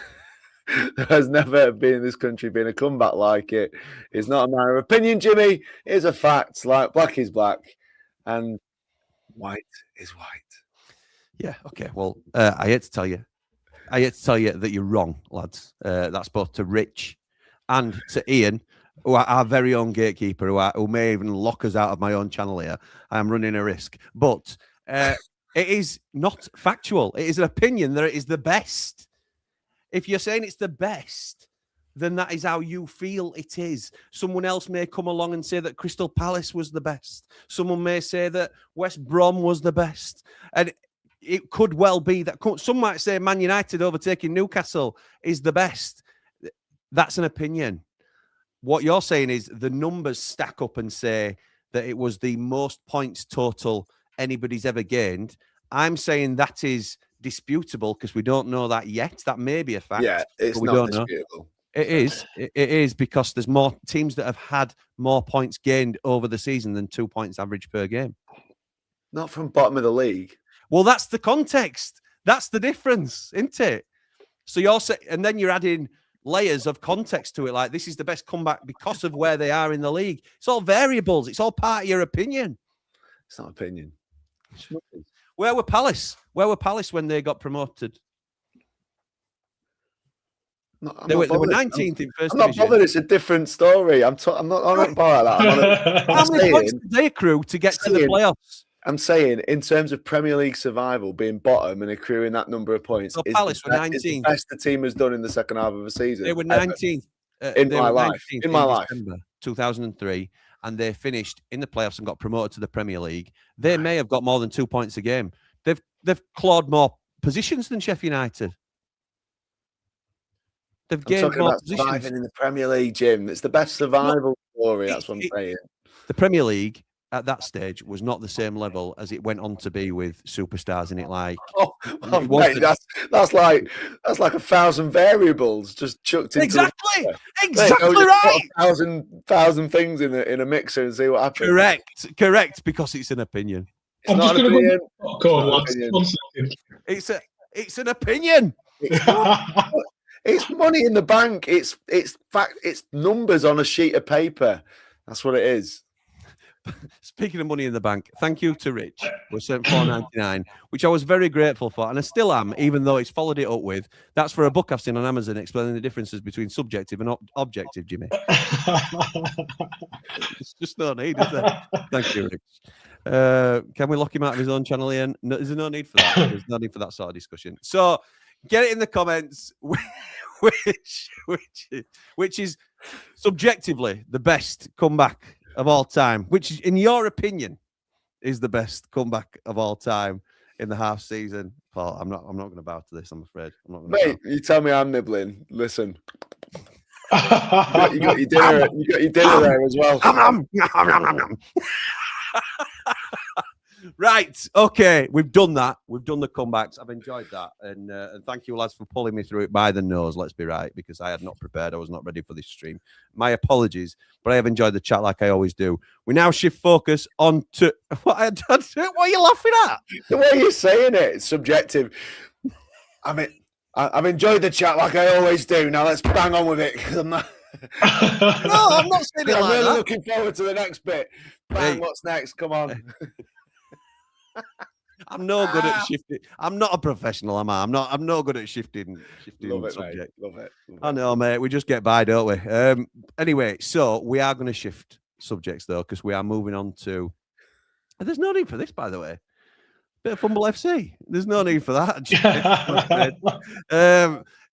has never been in this country been a comeback like it. It's not a matter of opinion, Jimmy. It is a fact. Like black is black and white is white. Yeah, okay. Well, I hate to tell you that you're wrong, lads. That's both to Rich and to Ian, who are our very own gatekeeper, who may even lock us out of my own channel here. I am running a risk. But it is not factual. It is an opinion that it is the best. If you're saying it's the best, then that is how you feel it is. Someone else may come along and say that Crystal Palace was the best. Someone may say that West Brom was the best. And it could well be that some might say Man United overtaking Newcastle is the best. That's an opinion. What you're saying is the numbers stack up and say that it was the most points total anybody's ever gained. I'm saying that is disputable because we don't know that yet. That may be a fact. Yeah, it's we not don't disputable. Know. It is. It is because there's more teams that have had more points gained over the season than 2 points average per game. Not from bottom of the league. Well, that's the context. That's the difference, isn't it? So you're saying, and then you're adding layers of context to it. Like this is the best comeback because of where they are in the league. It's all variables. It's all part of your opinion. It's not opinion. Where were Palace? Where were Palace when they got promoted? They were 19th in first division. I'm not bothered. It's a different story. I'm not bothered like that. How many points did they accrue to get to the playoffs? I'm saying, in terms of Premier League survival, being bottom and accruing that number of points, so Palace were 19th. Is the best the team has done in the second half of the season. They were 19th in my life. In my life, December 2003, and they finished in the playoffs and got promoted to the Premier League. They may have got more than 2 points a game. They've clawed more positions than Sheffield United. They've gained more positions. Surviving in the Premier League, Jim. It's the best survival story. That's what I'm saying. The Premier League at that stage was not the same level as it went on to be with superstars in it. Like, mate, that's like 1,000 variables just chucked into exactly right. 1,000 things in a mixer and see what happens. Correct, because it's an opinion. It's not an opinion. It's an opinion. It's money in the bank. It's fact. It's numbers on a sheet of paper. That's what it is. Speaking of money in the bank, thank you to Rich. We sent $4.99, which I was very grateful for, and I still am, even though he's followed it up with. That's for a book I've seen on Amazon explaining the differences between subjective and objective, Jimmy. It's just no need, is there? Thank you, Rich. Can we lock him out of his own channel, Ian? No, there's no need for that. There's no need for that sort of discussion. So get it in the comments. Which is subjectively the best comeback of all time, which in your opinion is the best comeback of all time in the half season. Paul, I'm not going to bow to this, I'm afraid. Mate, you tell me I'm nibbling. Listen. you got your dinner. You got your dinner there as well. Right. Okay. We've done that. We've done the comebacks. I've enjoyed that. And thank you, lads, for pulling me through it by the nose. Let's be right, because I had not prepared. I was not ready for this stream. My apologies, but I have enjoyed the chat like I always do. We now shift focus on to what are you laughing at? The way you're saying it, it's subjective. I mean, I've enjoyed the chat like I always do. Now let's bang on with it. No, I'm not saying it I'm like really that. looking forward to the next bit. Bang, what's next? Come on. I'm no good at shifting. I'm not a professional, am I? I'm no good at shifting Love it, subject. mate. Love it. I know, mate. We just get by, don't we? Anyway, so we are going to shift subjects though, because we are moving on to There's no need for this, by the way. Bit of Fumble FC. There's no need for that.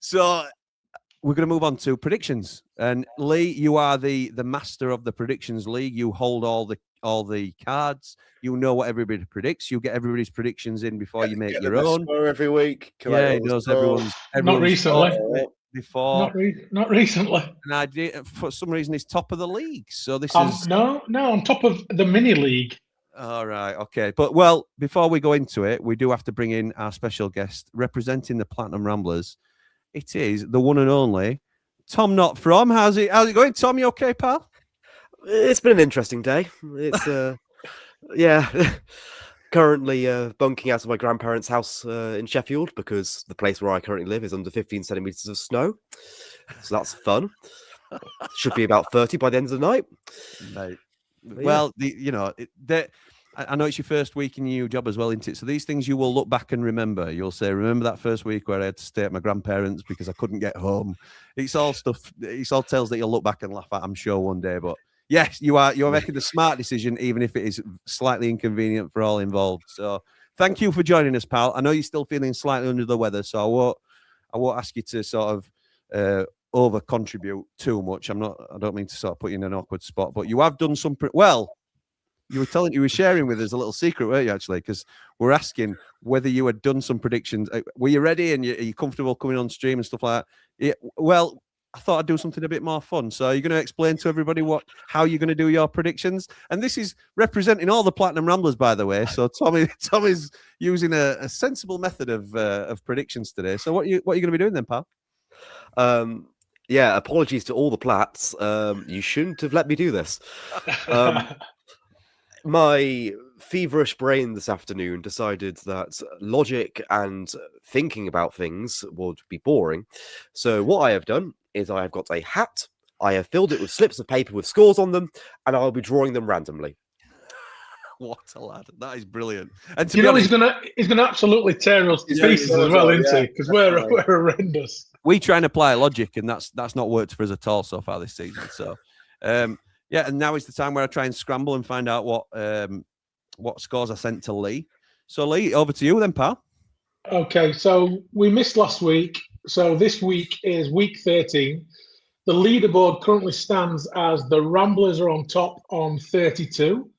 So we're going to move on to predictions. And Lee, you are the master of the predictions league. You hold all the cards. You know what everybody predicts. You get everybody's predictions in before you make your own. Every week. Yeah, he knows everyone's Not recently. Before. Not recently. And I did, for some reason, he's top of the league. So this is no, on top of the mini league. All right, okay. But, well, before we go into it, we do have to bring in our special guest representing the Platinum Ramblers. It is the one and only Tom Not From. How's it going, Tom? You okay, pal? It's been an interesting day. It's, yeah, currently bunking out of my grandparents' house in Sheffield because the place where I currently live is under 15 centimetres of snow. So that's fun. Should be about 30 by the end of the night. Mate. Well, I know it's your first week in your new job as well, isn't it? So these things you will look back and remember. You'll say, remember that first week where I had to stay at my grandparents because I couldn't get home. It's all stuff. It's all tales that you'll look back and laugh at, I'm sure, one day. But yes, you're making the smart decision, even if it is slightly inconvenient for all involved. So thank you for joining us, pal. I know you're still feeling slightly under the weather, so I won't ask you to sort of over contribute too much. I don't mean to sort of put you in an awkward spot, but you have done some you were sharing with us a little secret, weren't you, actually? Because we're asking whether you had done some predictions. Were you ready and are you comfortable coming on stream and stuff like that? Yeah, well, I thought I'd do something a bit more fun. So you're going to explain to everybody how you're going to do your predictions. And this is representing all the Platinum Ramblers, by the way. So Tom is using a sensible method of predictions today. So what are you going to be doing then, pal? Yeah, apologies to all the Plats. You shouldn't have let me do this. My feverish brain this afternoon decided that logic and thinking about things would be boring. So what I have done is I have got a hat. I have filled it with slips of paper with scores on them, and I'll be drawing them randomly. What a lad! That is brilliant. And he's gonna absolutely tear us to pieces as well, isn't he? Because we're horrendous. We try and apply logic, and that's not worked for us at all so far this season. So, yeah, and now is the time where I try and scramble and find out what scores I sent to Lee. So, Lee, over to you then, pal. Okay, so we missed last week. So this week is week 13. The leaderboard currently stands as the Ramblers are on top on 32,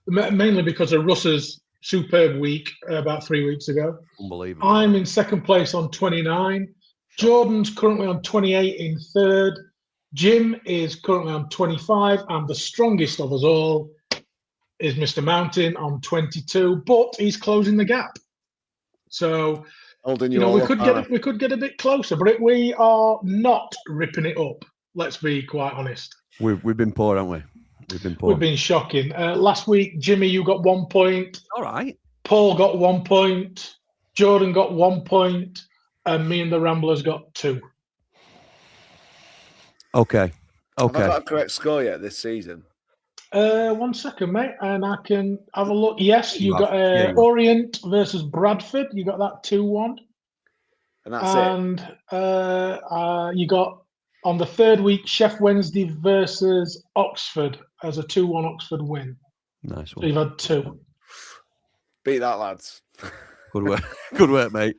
mainly because of Russ's superb week about 3 weeks ago. Unbelievable. I'm in second place on 29. Jordan's currently on 28 in third. Jim is currently on 25, and the strongest of us all is Mr. Mountain on 22, but he's closing the gap. So, we could get a bit closer, but we are not ripping it up. Let's be quite honest. We've been poor, haven't we? We've been shocking. Last week, Jimmy, you got 1 point. All right. Paul got 1 point. Jordan got 1 point. And me and the Ramblers got 2. Okay. Have I got a correct score yet this season? 1 second, mate, and I can have a look. Yes, you got Orient versus Bradford. You got that 2-1. And that's it. And you got on the third week Sheff Wednesday versus Oxford as a 2-1 Oxford win. Nice one. So you've had 2. Beat that, lads. Good work. Good work, mate.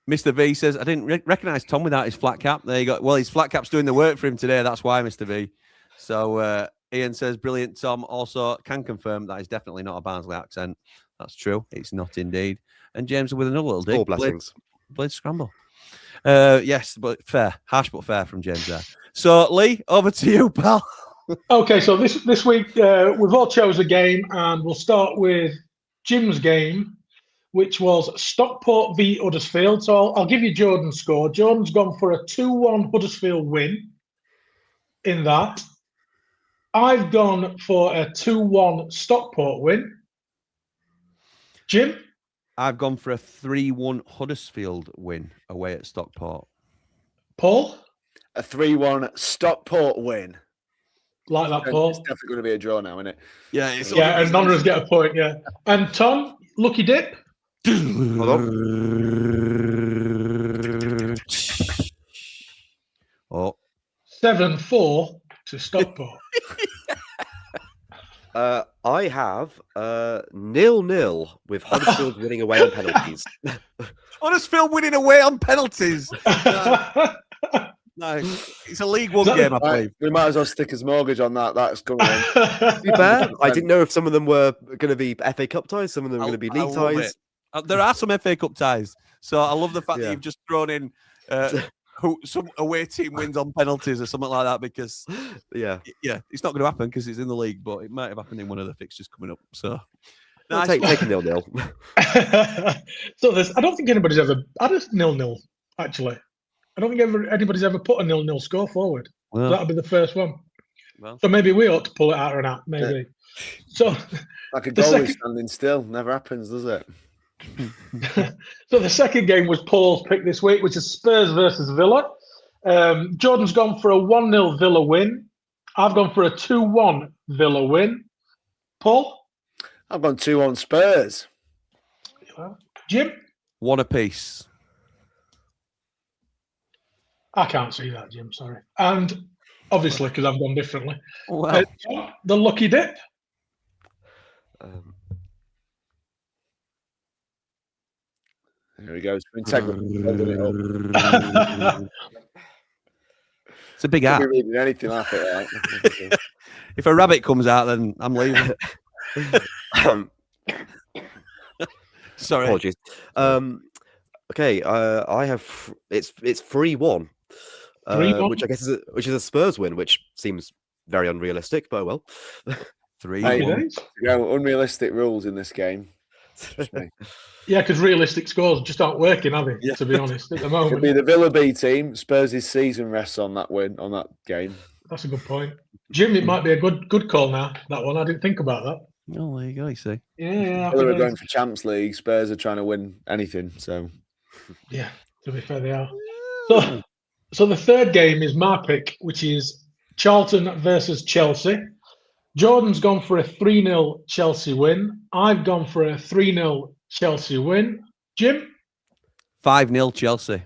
Mr. V says, I didn't recognise Tom without his flat cap. There you go. Well, his flat cap's doing the work for him today. That's why, Mr. V. So Ian says, brilliant, Tom. Also can confirm that is definitely not a Barnsley accent. That's true. It's not indeed. And James with another little dig. All blessings. Blade scramble. Yes, but fair. Harsh but fair from James there. So, Lee, over to you, pal. Okay, so this week we've all chose a game, and we'll start with Jim's game, which was Stockport v Huddersfield. So I'll give you Jordan's score. Jordan's gone for a 2-1 Huddersfield win in that. I've gone for a 2-1 Stockport win. Jim? I've gone for a 3-1 Huddersfield win away at Stockport. Paul? A 3-1 Stockport win. Like that, Paul. It's definitely going to be a draw now, isn't it? Yeah, and none of us get a point, yeah. And Tom, lucky dip? Hold on. Oh. 7-4 to Stockport. I have 0-0 with Huddersfield winning away on penalties. Huddersfield winning away on penalties. No, it's a League One game, I believe. We might as well stick his mortgage on that. That's good one. To be fair, I didn't know if some of them were going to be FA Cup ties, some of them were going to be league ties. There are some FA Cup ties, so I love the fact that you've just thrown in who some away team wins on penalties or something like that, because it's not going to happen because it's in the league, but it might have happened in one of the fixtures coming up. So nice. Take a 0-0. So I don't think anybody's ever had a 0-0 actually. I don't think anybody's ever put a 0-0 score forward. Well, that'll be the first one. Well, so maybe we ought to pull it out or not. Maybe. Yeah. So like a goalie standing still, never happens, does it? So the second game was Paul's pick this week, which is Spurs versus Villa. Jordan's gone for a 1-0 Villa win. I've gone for a 2-1 Villa win. Paul? I've gone 2-1 Spurs. Jim? 1 apiece. I can't see that, Jim. Sorry. And obviously, because I've gone differently. Wow. The lucky dip. Here he goes. It's a big app. Reading anything off it. Right? If a rabbit comes out, then I'm leaving. Sorry. Apologies. Okay. I have it's 3-1. Which I guess is a Spurs win, which seems very unrealistic, but well. 3-1. Unrealistic rules in this game. Yeah, because realistic scores just aren't working, are they? To be honest, at the moment. Could be the Villa B team. Spurs' season rests on that win, on that game. That's a good point, Jim. It might be a good call now. That one, I didn't think about that. Oh, there you go. You see. Yeah. Villa are going for Champions League. Spurs are trying to win anything. So. Yeah. To be fair, they are. So the third game is my pick, which is Charlton versus Chelsea. Jordan's gone for a 3-0 Chelsea win. I've gone for a 3-0 Chelsea win. Jim? 5-0 Chelsea.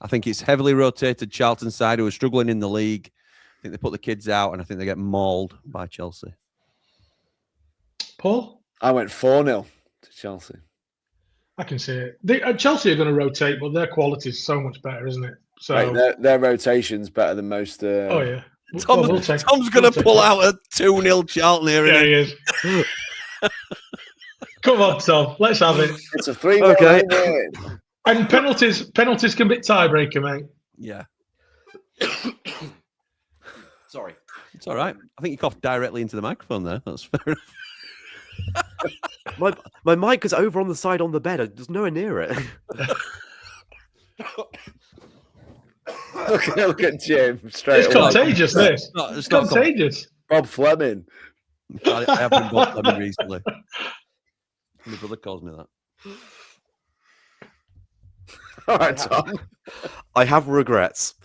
I think it's heavily rotated Charlton side who are struggling in the league. I think they put the kids out and I think they get mauled by Chelsea. Paul? I went 4-0 to Chelsea. I can see it. Chelsea are going to rotate, but their quality is so much better, isn't it? So right, their rotation's better than most. Oh yeah. Tom's going to pull out a 2-0 Charlton here. Yeah, he is. Come on, Tom. Let's have it. It's a 3-0 win. And penalties can be tiebreaker, mate. Yeah. Sorry. It's all right. I think you coughed directly into the microphone there. That's fair enough. My mic is over on the side on the bed. There's nowhere near it. Look at Jim straight It's away. Contagious, this. It's contagious. Bob Fleming. I have been Bob Fleming recently. My brother calls me that. All right, Tom. I have regrets.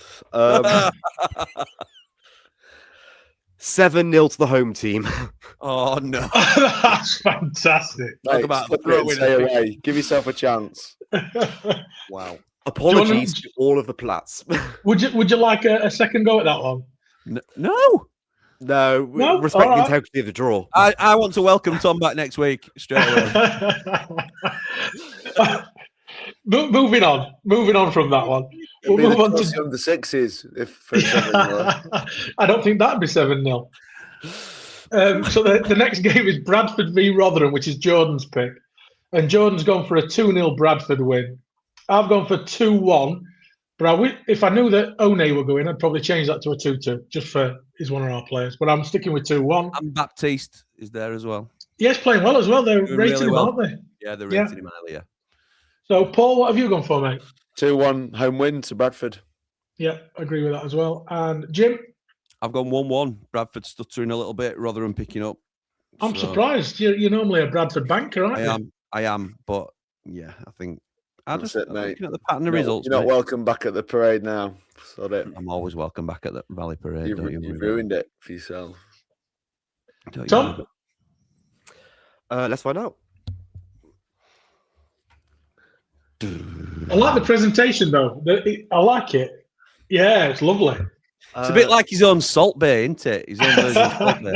7-0 to the home team. Oh no, that's fantastic. Talk about stay away. Give yourself a chance. Wow. Apologies to all of the Plats. Would you like a second go at that one? No. Respect the integrity of the draw. I want to welcome Tom back next week straight away. Moving on from that one. We'll move on to under sixes. I don't think that'd be 7-0. So the next game is Bradford v Rotherham, which is Jordan's pick, and Jordan's gone for a 2-0 Bradford win. I've gone for 2-1, but if I knew that One were going, I'd probably change that to a 2-2, just for he's one of our players. But I'm sticking with 2-1. And Baptiste is there as well. Yes, playing well as well. They're rating him, aren't they? Yeah, they're rating him highly, yeah. So, Paul, what have you gone for, mate? 2-1 home win to Bradford. Yeah, I agree with that as well. And Jim? I've gone 1-1. Bradford stuttering a little bit, Rotherham picking up. I'm surprised. You're normally a Bradford banker, aren't you? I am, but yeah, I think I'm looking at the pattern of results. results. You're not welcome back at the parade now. I'm always welcome back at the Valley Parade. You've ruined it for yourself. Tom? Let's find out. I like the presentation, though. I like it. Yeah, it's lovely. It's a bit like his own Salt Bay, isn't it? His own version of Salt Bay.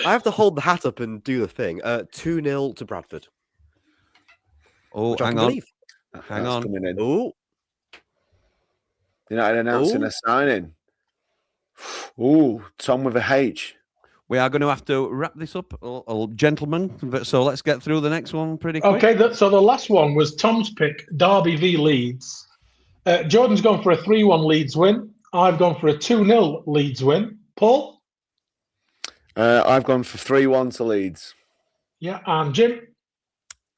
I have to hold the hat up and do the thing. 2-0 to Bradford. Oh, Hang on. Hang on. Coming in. Oh. United announcing a signing. Oh, Tom with a H. We are going to have to wrap this up, gentlemen. So let's get through the next one pretty quick. Okay, so the last one was Tom's pick, Derby v Leeds. Jordan's gone for a 3-1 Leeds win. I've gone for a 2-0 Leeds win. Paul? I've gone for 3-1 to Leeds. Yeah, and Jim?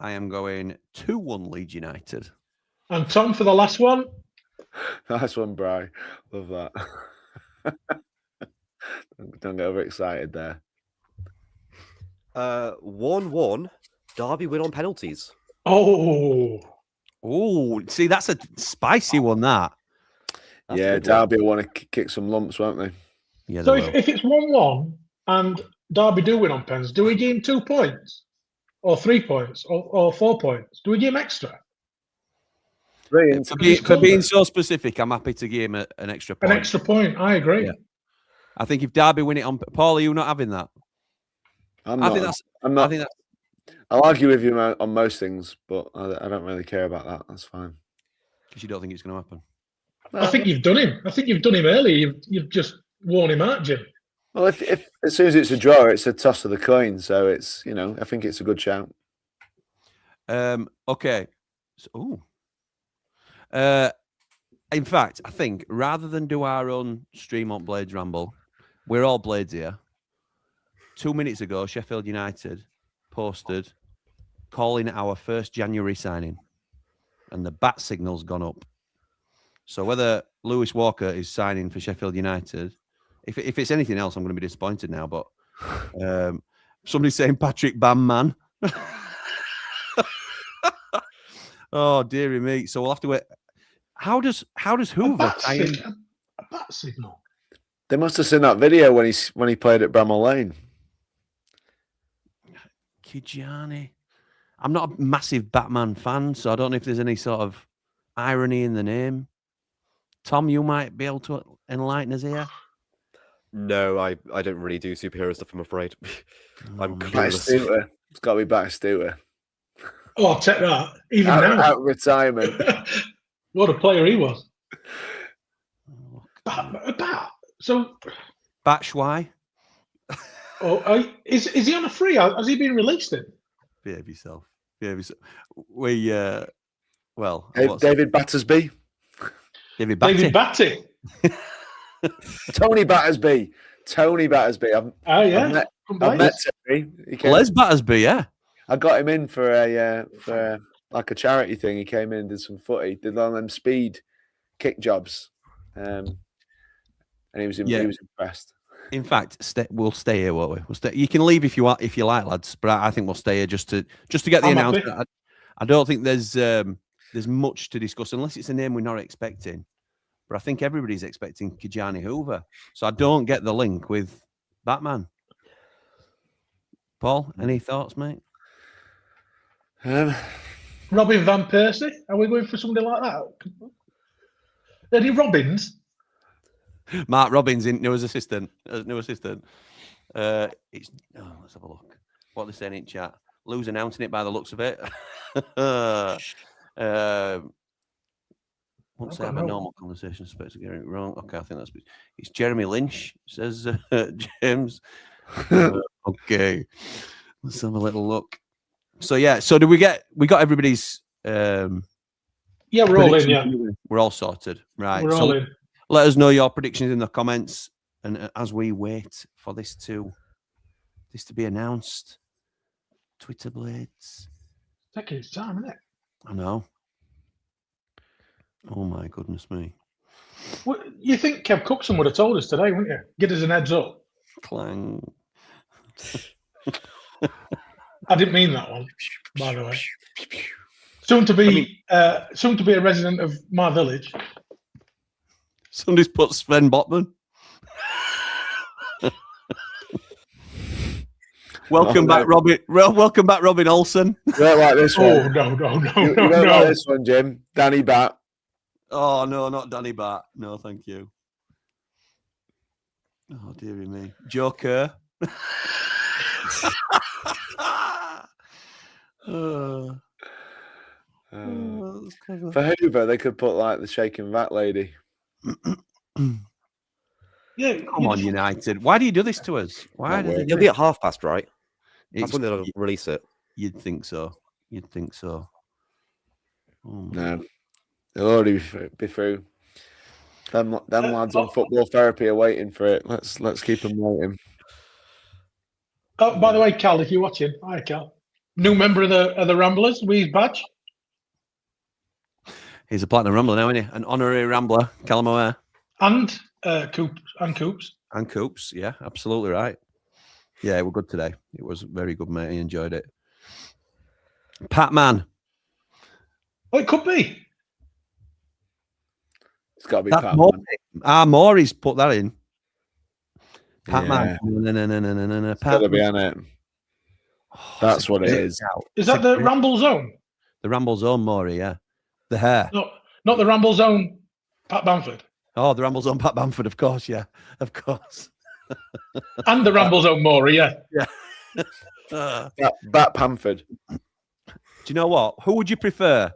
I am going 2-1 Leeds United. And Tom for the last one? Nice one, Bri. Love that. Don't get overexcited there. 1-1. Derby win on penalties. Oh, see, that's a spicy one. That's yeah, Derby will want to kick some lumps, won't they? Yeah. so if it's 1-1 and Derby do win on pens, do we give him 2 points, or 3 points, or 4 points? Do we give him extra? For being so specific, I'm happy to give him an extra point. An extra point, I agree. Yeah. I think if Derby win it on Paul, are you not having that? I think that's. I'll argue with you on most things, but I don't really care about that. That's fine. Because you don't think it's going to happen. I think you've done him. I think you've done him early. You've just worn him out, Jim. Well, if as soon as it's a draw, it's a toss of the coin. So it's I think it's a good shout. Okay. So, in fact, I think rather than do our own Stream on Blades ramble, we're all Blades here. 2 minutes ago, Sheffield United posted calling our 1st January signing, and the bat signal's gone up. So whether Lewis Walker is signing for Sheffield United, if it's anything else, I'm going to be disappointed now. But somebody's saying Patrick Bamman. Oh dearie me! So we'll have to wait. How does Hoover tie in? A bat signal. They must have seen that video when he played at Bramall Lane. Kijani. I'm not a massive Batman fan, so I don't know if there's any sort of irony in the name. Tom, you might be able to enlighten us here. No, I don't really do superhero stuff, I'm afraid. I'm clueless. It's got to be Batistuta. Oh, I'll take that. Even out, now. Out of retirement. What a player he was. Bat. So. Batshwai. Is he on a free? Has he been released in? Behave yourself. We, well. David Battersby. David Batty. David Batty. Tony Battersby. Yeah. I've met Terry. Les Battersby, yeah. I got him in for like a charity thing. He came in and did some footy, did one of them speed kick jobs, and he was impressed. In fact, we'll stay here, won't we? We'll stay. You can leave if you like, lads. But I think we'll stay here just to get the announcement. I don't think there's much to discuss unless it's a name we're not expecting. But I think everybody's expecting Kijani Hoover, so I don't get the link with Batman. Paul, any thoughts, mate? Robin Van Persie? Are we going for somebody like that? Any Robins? Mark Robbins, new assistant. Let's have a look. What they're saying in chat. Lou's announcing it by the looks of it. Once they have a normal conversation, supposed to get it wrong. Okay, I think it's Jeremy Lynch, says James. Okay, let's have a little look. So yeah, so we got everybody's yeah, we're all in, yeah. We're all sorted. Right. We're all in. Let us know your predictions in the comments, and as we wait for this to be announced. Twitter Blades. Taking its time, isn't it? I know. Oh my goodness me. Well, you think Kev Cookson would have told us today, wouldn't you? Get us an heads up. Clang. I didn't mean that one, by the way. Soon to be a resident of my village. Somebody's put Sven Botman. Welcome back, Robin. Welcome back, Robin Olsen. You don't like this one. Oh no! You don't like this one, Jim. Danny Bat. Oh no, not Danny Bat. No, thank you. Oh dearie me, Joe Kerr. For Hoover, they could put like the shaking vat lady. Yeah, Come on, United. Why do you do this to us? Why do they do It'll be at past, right? That's It's- when they'll release it. You'd think so. You'd think so. No, they'll already be through. Them lads on football therapy are waiting for it. Let's keep them waiting. Oh, by the way, Cal, if you're watching, hi, Cal. New member of the Ramblers with his badge. He's a platinum rambler now, isn't he? An honorary rambler, Callum O'Hare. And Coops. And Coops, yeah, absolutely right. Yeah, it was good today. It was very good, mate. I enjoyed it. Pat Man. Oh, it could be. It's got to be That's Pat. Maury's put that in. Pat Yeah. Man. It's got to be on it. That's what it is. Is that the Ramble Zone? The Ramble Zone Maury, yeah. The hair. No, not the Ramble Zone Pat Bamford. Oh, the Ramble Zone Pat Bamford, of course, yeah. Of course. And the Ramble Zone Maury, yeah. Bat Bamford. Do you know what? Who would you prefer?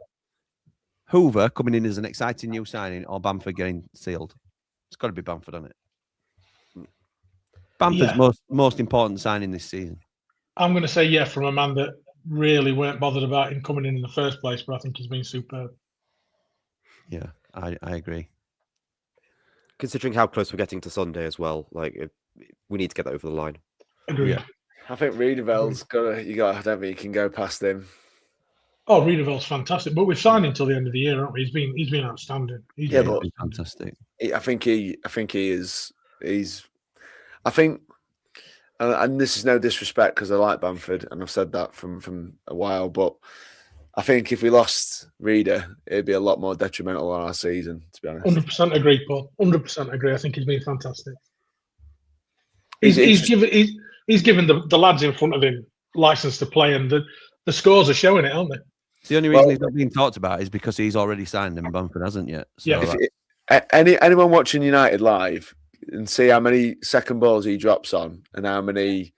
Hoover coming in as an exciting new signing or Bamford getting sealed? It's got to be Bamford, hasn't it? Bamford's most important signing this season. I'm going to say yeah from a man that really weren't bothered about him coming in the first place, but I think he's been superb. Yeah, I agree. Considering how close we're getting to Sunday as well, we need to get that over the line. Agreed. Yeah. I think Riedewald's got. I don't think you can go past him. Oh, Riedewald's fantastic, but we've signed him till the end of the year, haven't we? He's been outstanding. He's but fantastic. I think he is. I think, and this is no disrespect because I like Bamford and I've said that from a while, but I think if we lost Reader, it'd be a lot more detrimental on our season, to be honest. 100% agree, Paul. 100% agree. I think he's been fantastic. He's given the lads in front of him license to play, and the scores are showing it, aren't they? The only reason he's not being talked about is because he's already signed and Bamford hasn't yet. So Yeah. Anyone watching United live and see how many second balls he drops on and when he's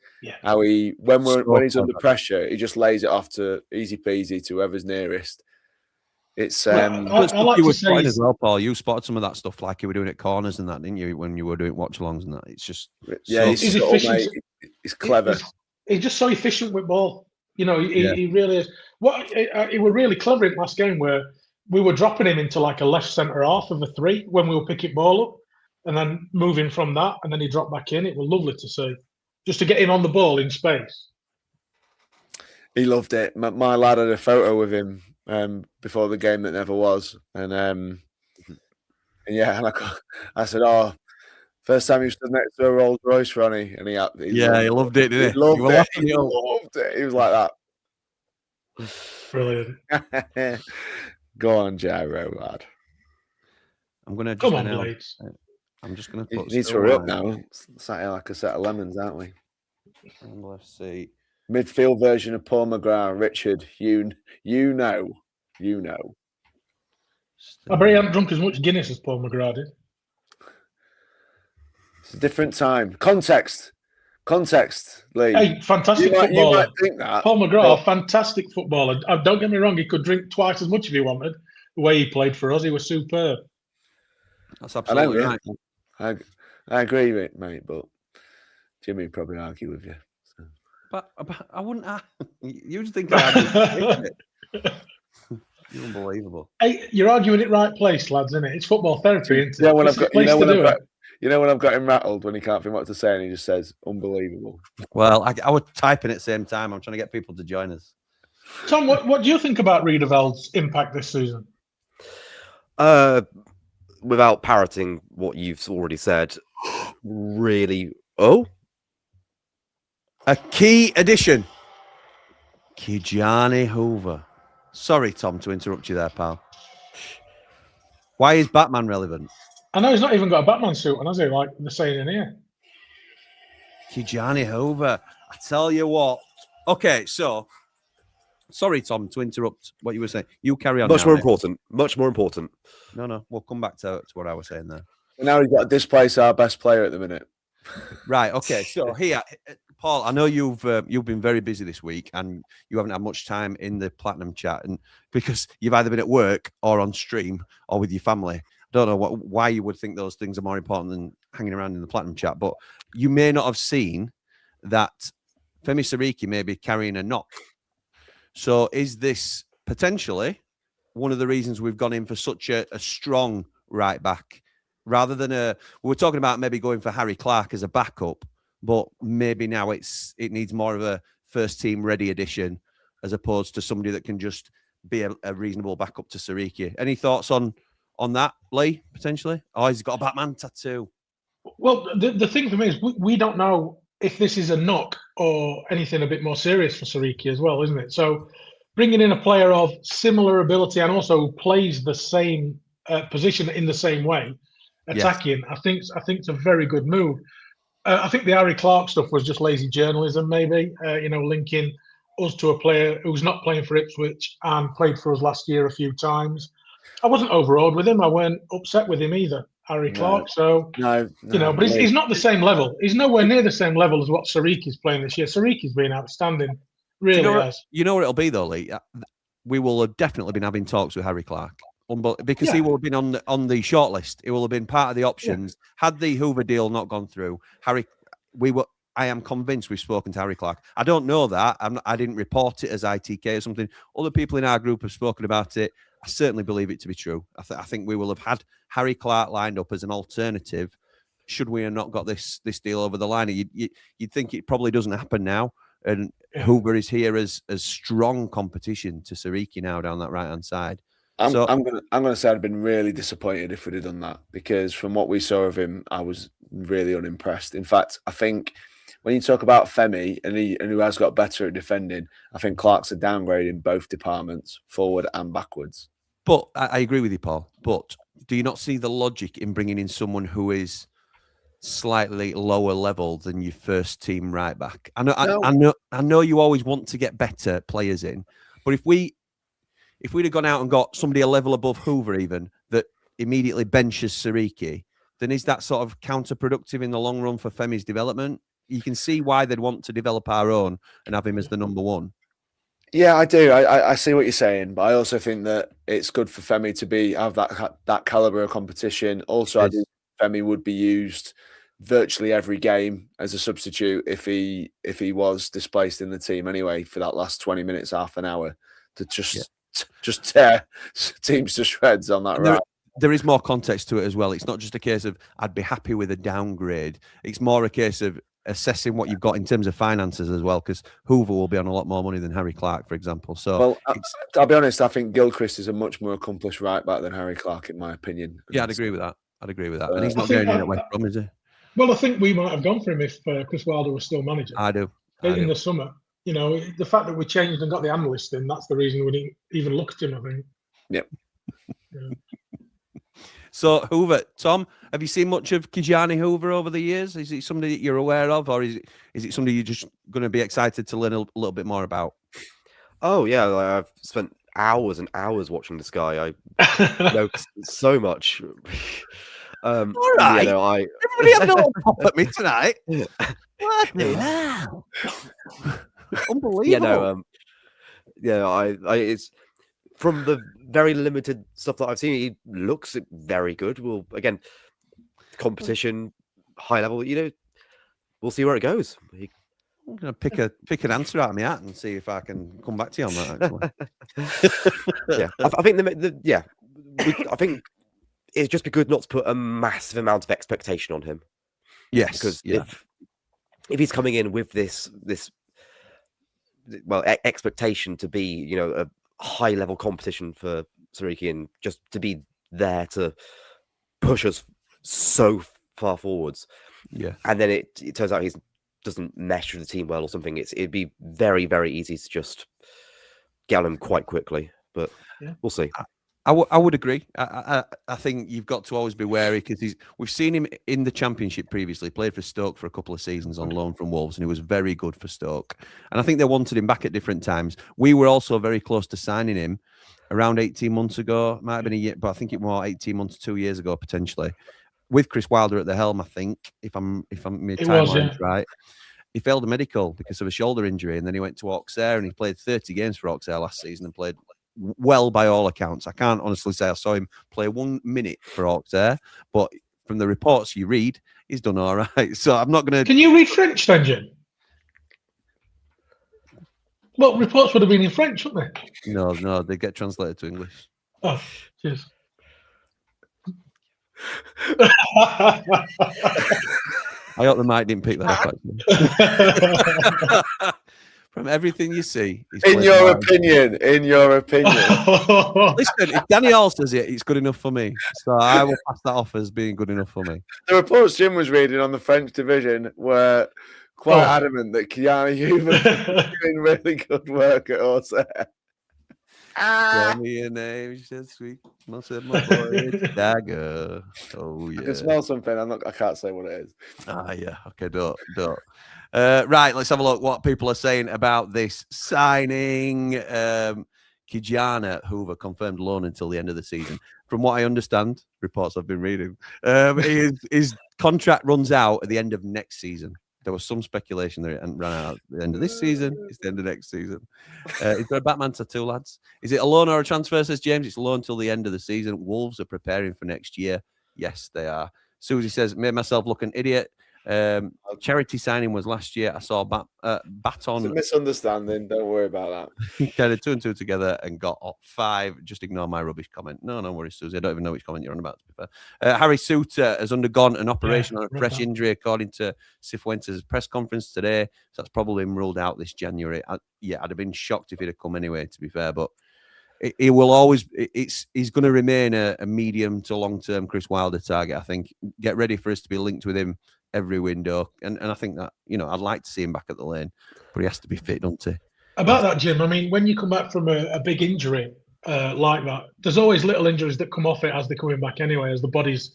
under pressure, he just lays it off to easy peasy to whoever's nearest. It's I like you were to say spotting as well, Paul. You spotted some of that stuff like you were doing at corners and that, didn't you? When you were doing watch-alongs and that, it's just he's subtle, mate. He's clever. He's just so efficient with ball. You know, he really is. He were really clever in last game where we were dropping him into like a left centre half of a 3 when we were picking ball up, and then moving from that, and then he dropped back in. It was lovely to see, just to get him on the ball in space. He loved it. My lad had a photo with him before the game that never was, and I said, "Oh, first time you stood next to a Rolls Royce, Ronnie," and he loved it, didn't he? He loved it. He was like that. Brilliant. Go on, Gyro, lad. I'm gonna come on, Blades. I'm just gonna put. You need to hurry up now. Sat here like a set of lemons, aren't we? Let's see. Midfield version of Paul McGrath, Richard. You know. I bet he hadn't drunk as much Guinness as Paul McGrath did. It's a different time. Context, Lee. Hey, fantastic footballer. You might think that. Paul McGrath, fantastic footballer. Don't get me wrong, he could drink twice as much if he wanted. The way he played for us, he was superb. That's absolutely right. I agree with it, mate, but Jimmy would probably argue with you. So. But I wouldn't. You just think I'd You're unbelievable. Hey, you're arguing it right place, lads, isn't it? It's football therapy, isn't it? Yeah, when I've got him rattled when he can't think what to say and he just says, unbelievable. Well, I was typing at the same time. I'm trying to get people to join us. Tom, what do you think about Riedewald's impact this season? Without parroting what you've already said, really. Oh, a key addition, Kijani Hoover. Sorry, Tom, to interrupt you there, pal. Why is Batman relevant? I know he's not even got a Batman suit on, has he? Like they're saying in here. Kijani Hoover. I tell you what. Okay, so sorry, Tom, to interrupt what you were saying. You carry on. Much more important. No, we'll come back to what I was saying there. Now he's got to displace our best player at the minute. Right. Okay. So here, Paul, I know you've been very busy this week and you haven't had much time in the Platinum chat, and because you've either been at work or on stream or with your family. I don't know why you would think those things are more important than hanging around in the Platinum chat, but you may not have seen that Femi Siriki may be carrying a knock. So is this potentially one of the reasons we've gone in for such a strong right back rather than we were talking about maybe going for Harry Clark as a backup, but maybe now it needs more of a first team ready addition as opposed to somebody that can just be a reasonable backup to Siriki. Any thoughts on that, Lee, potentially? Oh, he's got a Batman tattoo. Well, the thing for me is we don't know if this is a knock or anything a bit more serious for Siriki as well, isn't it? So bringing in a player of similar ability and also plays the same position in the same way, attacking, yes. I think it's a very good move. I think the Harry Clark stuff was just lazy journalism, maybe, linking us to a player who's not playing for Ipswich and played for us last year a few times. I wasn't overawed with him. I weren't upset with him either, Harry Clark. So, no, but he's not the same level. He's nowhere near the same level as what Siriki's playing this year. Siriki's been outstanding, really has. You know what it'll be, though, Lee? We will have definitely been having talks with Harry Clark. Because he will have been on the shortlist. He will have been part of the options. Yeah. Had the Hoover deal not gone through, I am convinced we've spoken to Harry Clark. I don't know that. I didn't report it as ITK or something. Other people in our group have spoken about it. I certainly believe it to be true. I think we will have had Harry Clark lined up as an alternative should we have not got this deal over the line. You'd think it probably doesn't happen now. And Hoover is here as strong competition to Siriki now down that right-hand side. I'm gonna say I'd been really disappointed if we'd have done that, because from what we saw of him, I was really unimpressed. In fact, I think when you talk about Femi and who has got better at defending, I think Clark's a downgrade in both departments, forward and backwards. But I agree with you, Paul. But do you not see the logic in bringing in someone who is slightly lower level than your first team right back? I know you always want to get better players in, but if we'd have gone out and got somebody a level above Hoover even that immediately benches Siriki, then is that sort of counterproductive in the long run for Femi's development? You can see why they'd want to develop our own and have him as the number one. Yeah, I do. I see what you're saying, but I also think that it's good for Femi to have that caliber of competition. Also, I think Femi would be used virtually every game as a substitute if he was displaced in the team anyway for that last 20 minutes, half an hour to just tear teams to shreds on that right. There is more context to it as well. It's not just a case of I'd be happy with a downgrade. It's more a case of assessing what you've got in terms of finances as well, because Hoover will be on a lot more money than Harry Clark, for example. So, well, I'll be honest, I think Gilchrist is a much more accomplished right back than Harry Clark, in my opinion. Yeah, I'd agree with that. And he's not going in at West Brom, is he? Well, I think we might have gone for him if Chris Wilder was still manager. I do. In the summer. The fact that we changed and got the analyst in, that's the reason we didn't even look at him, I think. Yep. Yeah. So, Hoover, Tom, have you seen much of Kijani Hoover over the years? Is it somebody that you're aware of, or is it somebody you're just going to be excited to learn a little bit more about? Oh, yeah. I've spent hours and hours watching this guy. I know so much. All right. Everybody having a little pop at me tonight. Wow. Unbelievable. It's from the very limited stuff that I've seen, he looks very good. Well, again, competition, high level, we'll see where it goes. I'm going to pick an answer out of my hat and see if I can come back to you on that, actually. Yeah, I think I think it'd just be good not to put a massive amount of expectation on him. Yes, because if he's coming in with this expectation to be, a high level competition for Siriki and just to be there to push us so far forwards. Yeah. And then it turns out he doesn't mesh with the team well or something. It'd be very, very easy to just get on him quite quickly. But we'll see. I would agree. I think you've got to always be wary because we've seen him in the Championship previously, played for Stoke for a couple of seasons on loan from Wolves, and he was very good for Stoke. And I think they wanted him back at different times. We were also very close to signing him around 18 months ago. Might have been a year, but I think it was 18 months, 2 years ago, potentially. With Chris Wilder at the helm, I think, if I'm my timeline right. he failed a medical because of a shoulder injury, and then he went to Auxerre, and he played 30 games for Auxerre last season and played well by all accounts. I can't honestly say I saw him play 1 minute for Auxerre, but from the reports you read, he's done all right. So I'm not going to... Can you read French then, Jim? Well, reports would have been in French, wouldn't they? No, they get translated to English. Oh, cheers. I hope the mic didn't pick that up, actually. From everything you see, in your opinion, listen, if Danny Hall says it, it's good enough for me. So I will pass that off as being good enough for me. The reports Jim was reading on the French division were quite adamant that Keanu Huber was doing really good work at Auxerre. Tell me your name, said sweet. Must have my boy, dagger. Oh yeah. I can smell something. I can't say what it is. Yeah. Okay, don't. Right, let's have a look what people are saying about this signing. Kijana Hoover confirmed loan until the end of the season. From what I understand, reports I've been reading, his contract runs out at the end of next season. There was some speculation that it hadn't run out at the end of this season. It's the end of next season. Is there a Batman tattoo, lads? Is it a loan or a transfer, says James? It's a loan till the end of the season. Wolves are preparing for next year. Yes, they are. Susie says, made myself look an idiot. Charity signing was last year. I saw Baton. It's a misunderstanding. Don't worry about that. Kind of 2 and 2 together and got 5. Just ignore my rubbish comment. No worries, Susie. I don't even know which comment you're on about, to be fair. Harry Suter has undergone an operation on a fresh injury, according to Cifuentes' press conference today. So that's probably been ruled out this January. I'd have been shocked if he'd have come anyway, to be fair. But he will always. He's going to remain a medium to long-term Chris Wilder target. I think. Get ready for us to be linked with him every window, and I think that, I'd like to see him back at the lane, but he has to be fit, doesn't he? About that, Jim, I mean, when you come back from a big injury like that, there's always little injuries that come off it as they're coming back anyway, as the body's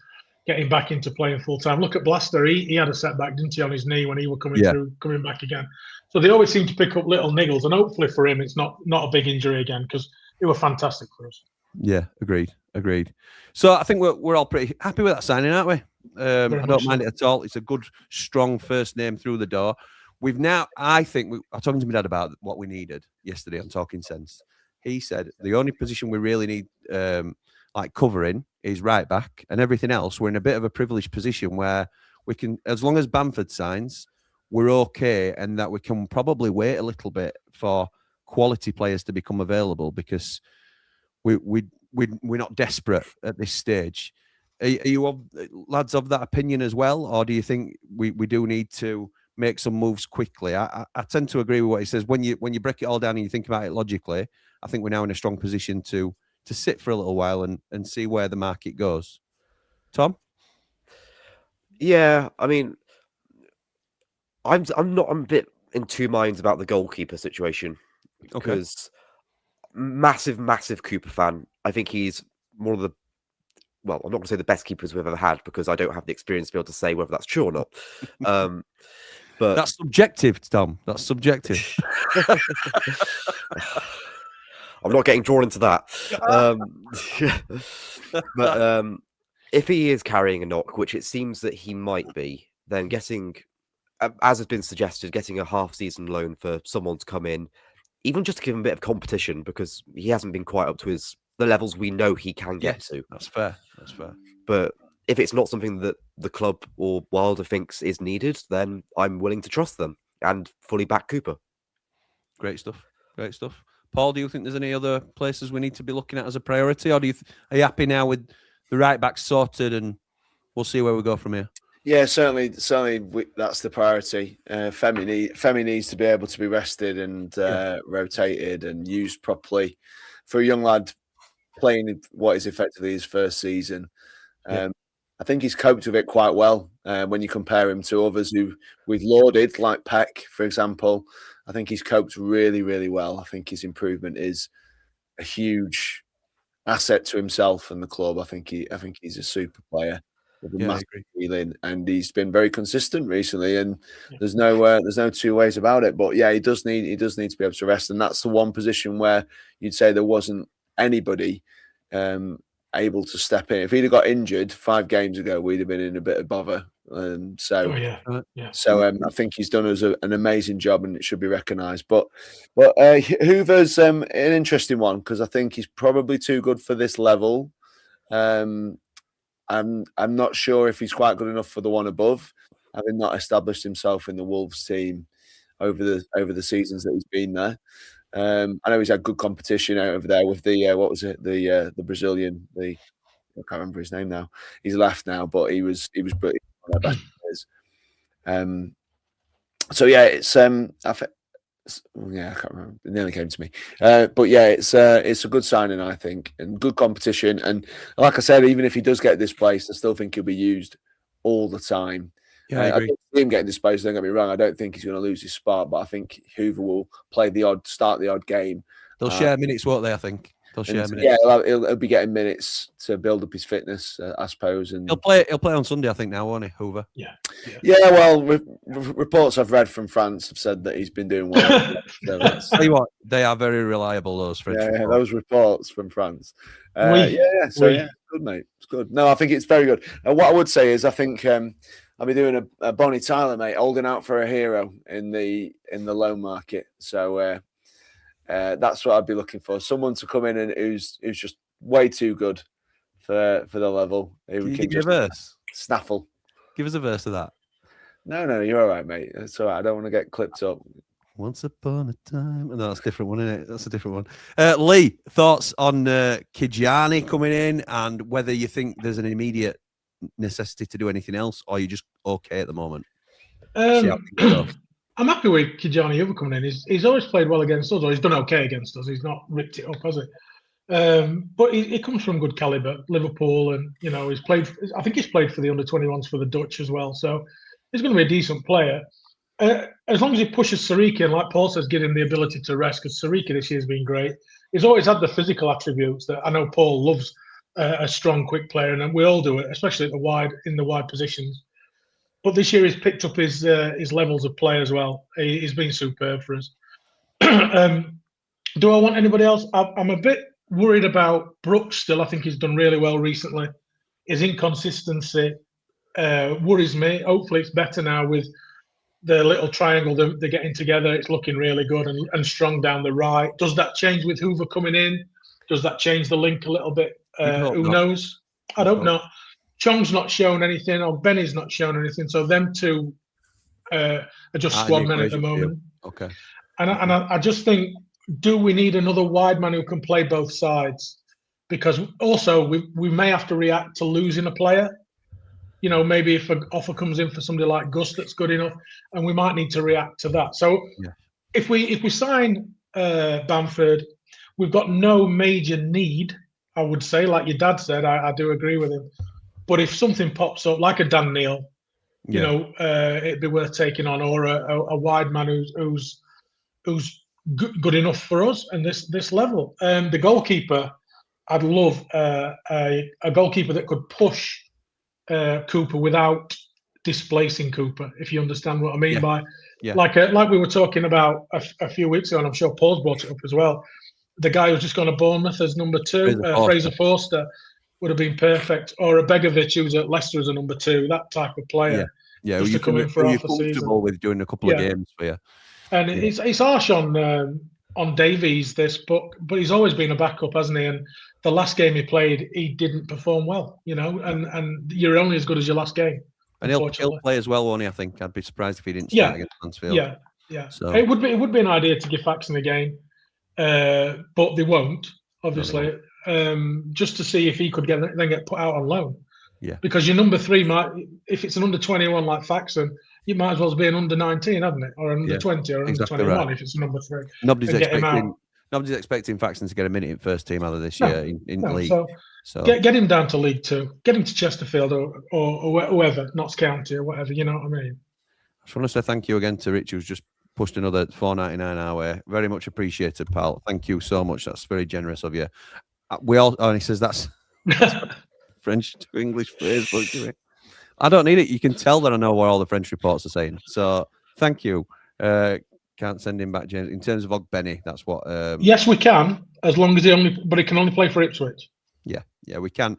getting back into playing full time. Look at Blaster, he had a setback, didn't he, on his knee when he was coming back again. So they always seem to pick up little niggles, and hopefully for him it's not a big injury again, because it was fantastic for us. Yeah, agreed. So I think we're all pretty happy with that signing, aren't we? I don't mind it at all. It's a good, strong first name through the door. I was talking to my dad about what we needed yesterday on Talking Sense. He said the only position we really need covering is right back, and everything else we're in a bit of a privileged position where we can, as long as Bamford signs, we're okay, and that we can probably wait a little bit for quality players to become available, because we're not desperate at this stage. Are you lads of that opinion as well, or do you think we do need to make some moves quickly? I tend to agree with what he says. When you break it all down and you think about it logically, I think we're now in a strong position to sit for a little while and see where the market goes. Tom? Yeah, I mean, I'm a bit in two minds about the goalkeeper situation, because massive Cooper fan. I think he's one of the, well, I'm not going to say the best keepers we've ever had, because I don't have the experience to be able to say whether that's true or not. But that's subjective, Tom. That's subjective. I'm not getting drawn into that. But if he is carrying a knock, which it seems that he might be, then getting, as has been suggested, getting a half-season loan for someone to come in, even just to give him a bit of competition, because he hasn't been quite up to the levels we know he can get to. That's fair. But if it's not something that the club or Wilder thinks is needed, then I'm willing to trust them and fully back Cooper. Great stuff. Paul, do you think there's any other places we need to be looking at as a priority, or are you happy now with the right back sorted, and we'll see where we go from here? Yeah, certainly, that's the priority. Femi needs to be able to be rested and rotated and used properly. For a young lad playing what is effectively his first season, I think he's coped with it quite well. When you compare him to others who we've lauded, like Peck, for example, I think he's coped really, really well. I think his improvement is a huge asset to himself and the club. I think he's a super player with a massive feeling, and he's been very consistent recently. And there's no two ways about it. But yeah, he does need to be able to rest, and that's the one position where you'd say there wasn't anybody able to step in. If he'd have got injured 5 games ago, we'd have been in a bit of bother. So, Oh, yeah. so I think he's done us an amazing job, and it should be recognised. But Hoover's an interesting one because I think he's probably too good for this level. I'm not sure if he's quite good enough for the one above, having not established himself in the Wolves team over the seasons that he's been there. I know he's had good competition over there with the what was it, the Brazilian, I can't remember his name now. He's left now, but he was brilliant, one of their best players. So yeah, it's I can't remember. It nearly came to me, but yeah, it's a good signing, I think, and good competition. And like I said, even if he does get displaced, I still think he'll be used all the time. Yeah, I agree. don't see him getting displaced. Don't get me wrong. I don't think he's going to lose his spot, but I think Hoover will start the odd game. They'll share minutes, won't they? I think they'll share minutes. Yeah, he'll be getting minutes to build up his fitness, I suppose. And he'll play on Sunday, I think, now, won't he, Hoover? Yeah. Well, reports I've read from France have said that he's been doing well. Tell you what, they are very reliable. Those French reports. Those reports from France. So good, mate. It's good. No, I think it's very good. And what I would say is, I think I'll be doing a Bonnie Tyler, mate, holding out for a hero in the loan market. So that's what I'd be looking for. Someone to come in and who's just way too good for the level. Can you give me a verse? Snaffle. Give us a verse of that. No, you're all right, mate. It's all right. I don't want to get clipped up. Once upon a time. No, that's a different one, isn't it? That's a different one. Lee, thoughts on Kijani coming in and whether you think there's an immediate necessity to do anything else, or are you just okay at the moment? I'm happy with Kijani Hoover coming in. He's always played well against us, or he's done okay against us. He's not ripped it up, has he? But he comes from good calibre, Liverpool, and he's played. I think he's played for the under-21s for the Dutch as well. So he's going to be a decent player. As long as he pushes Sariki, and like Paul says, give him the ability to rest, because Sariki this year has been great. He's always had the physical attributes that I know Paul loves. A strong, quick player, and we all do it, especially in the wide positions. But this year he's picked up his levels of play as well. He's been superb for us. Do I want anybody else? I'm a bit worried about Brooks still. I think he's done really well recently. His inconsistency worries me. Hopefully it's better now with the little triangle they're getting together. It's looking really good and strong down the right. Does that change with Hoover coming in? Does that change the link a little bit? Who knows? I don't know. Chong's not shown anything, or Benny's not shown anything. So them two are just squad men at the moment. Okay. And I just think, do we need another wide man who can play both sides? Because also we may have to react to losing a player. Maybe if an offer comes in for somebody like Gus that's good enough, and we might need to react to that. So if we sign Bamford, we've got no major need. I would say, like your dad said, I do agree with him. But if something pops up, like a Dan Neil, it'd be worth taking on, or a wide man who's good enough for us and this level. The goalkeeper, I'd love a goalkeeper that could push Cooper without displacing Cooper, if you understand what I mean by like we were talking about a few weeks ago, and I'm sure Paul's brought it up as well. The guy who's just gone to Bournemouth as number 2, Fraser Forster, would have been perfect, or a Begovic who's at Leicester as a number 2, that type of player. Yeah, you're comfortable with doing a couple of games for you. And it's harsh on Davies but he's always been a backup, hasn't he? And the last game he played, he didn't perform well, and you're only as good as your last game. And he'll play as well, won't he? I think I'd be surprised if he didn't start against Mansfield. Yeah. So it would be an idea to give Faxon a game. But they won't, obviously, just to see if he could get put out on loan. Yeah. Because your number 3 might, if it's an under 21 like Faxon, you might as well be an under 19, haven't it? Or an under 20 or an under 21 if it's a number 3. Nobody's expecting Faxon to get a minute in first team either this year in the league. So get him down to League 2. Get him to Chesterfield or whoever, Notts County or whatever, you know what I mean? I just want to say thank you again to Rich, who's just pushed another $4.99 our way. Very much appreciated, pal. Thank you so much. That's very generous of you. And he says that's French to English phrase. I don't need it. You can tell that I know what all the French reports are saying. So thank you. Can't send him back, James. In terms of Ogbenny, that's what. Yes, we can, as long as he can only play for Ipswich. Yeah. Yeah, we can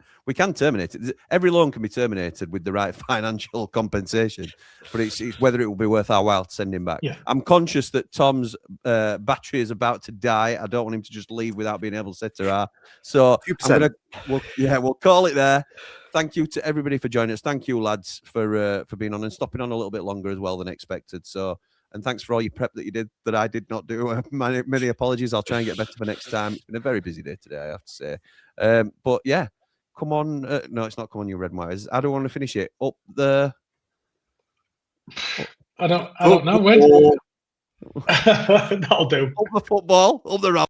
terminate it. Every loan can be terminated with the right financial compensation, but it's whether it will be worth our while to send him back. Yeah. I'm conscious that Tom's battery is about to die. I don't want him to just leave without being able to set her. So 2%. we'll call it there. Thank you to everybody for joining us. Thank you, lads, for being on and stopping on a little bit longer as well than expected. So. And thanks for all your prep that you did that I did not do. Many apologies. I'll try and get better for next time. It's been a very busy day today, I have to say. But yeah, come on. No, it's not come on, you red wires. I don't want to finish it. Up the. I don't know. When? That'll do. Up the football. Up the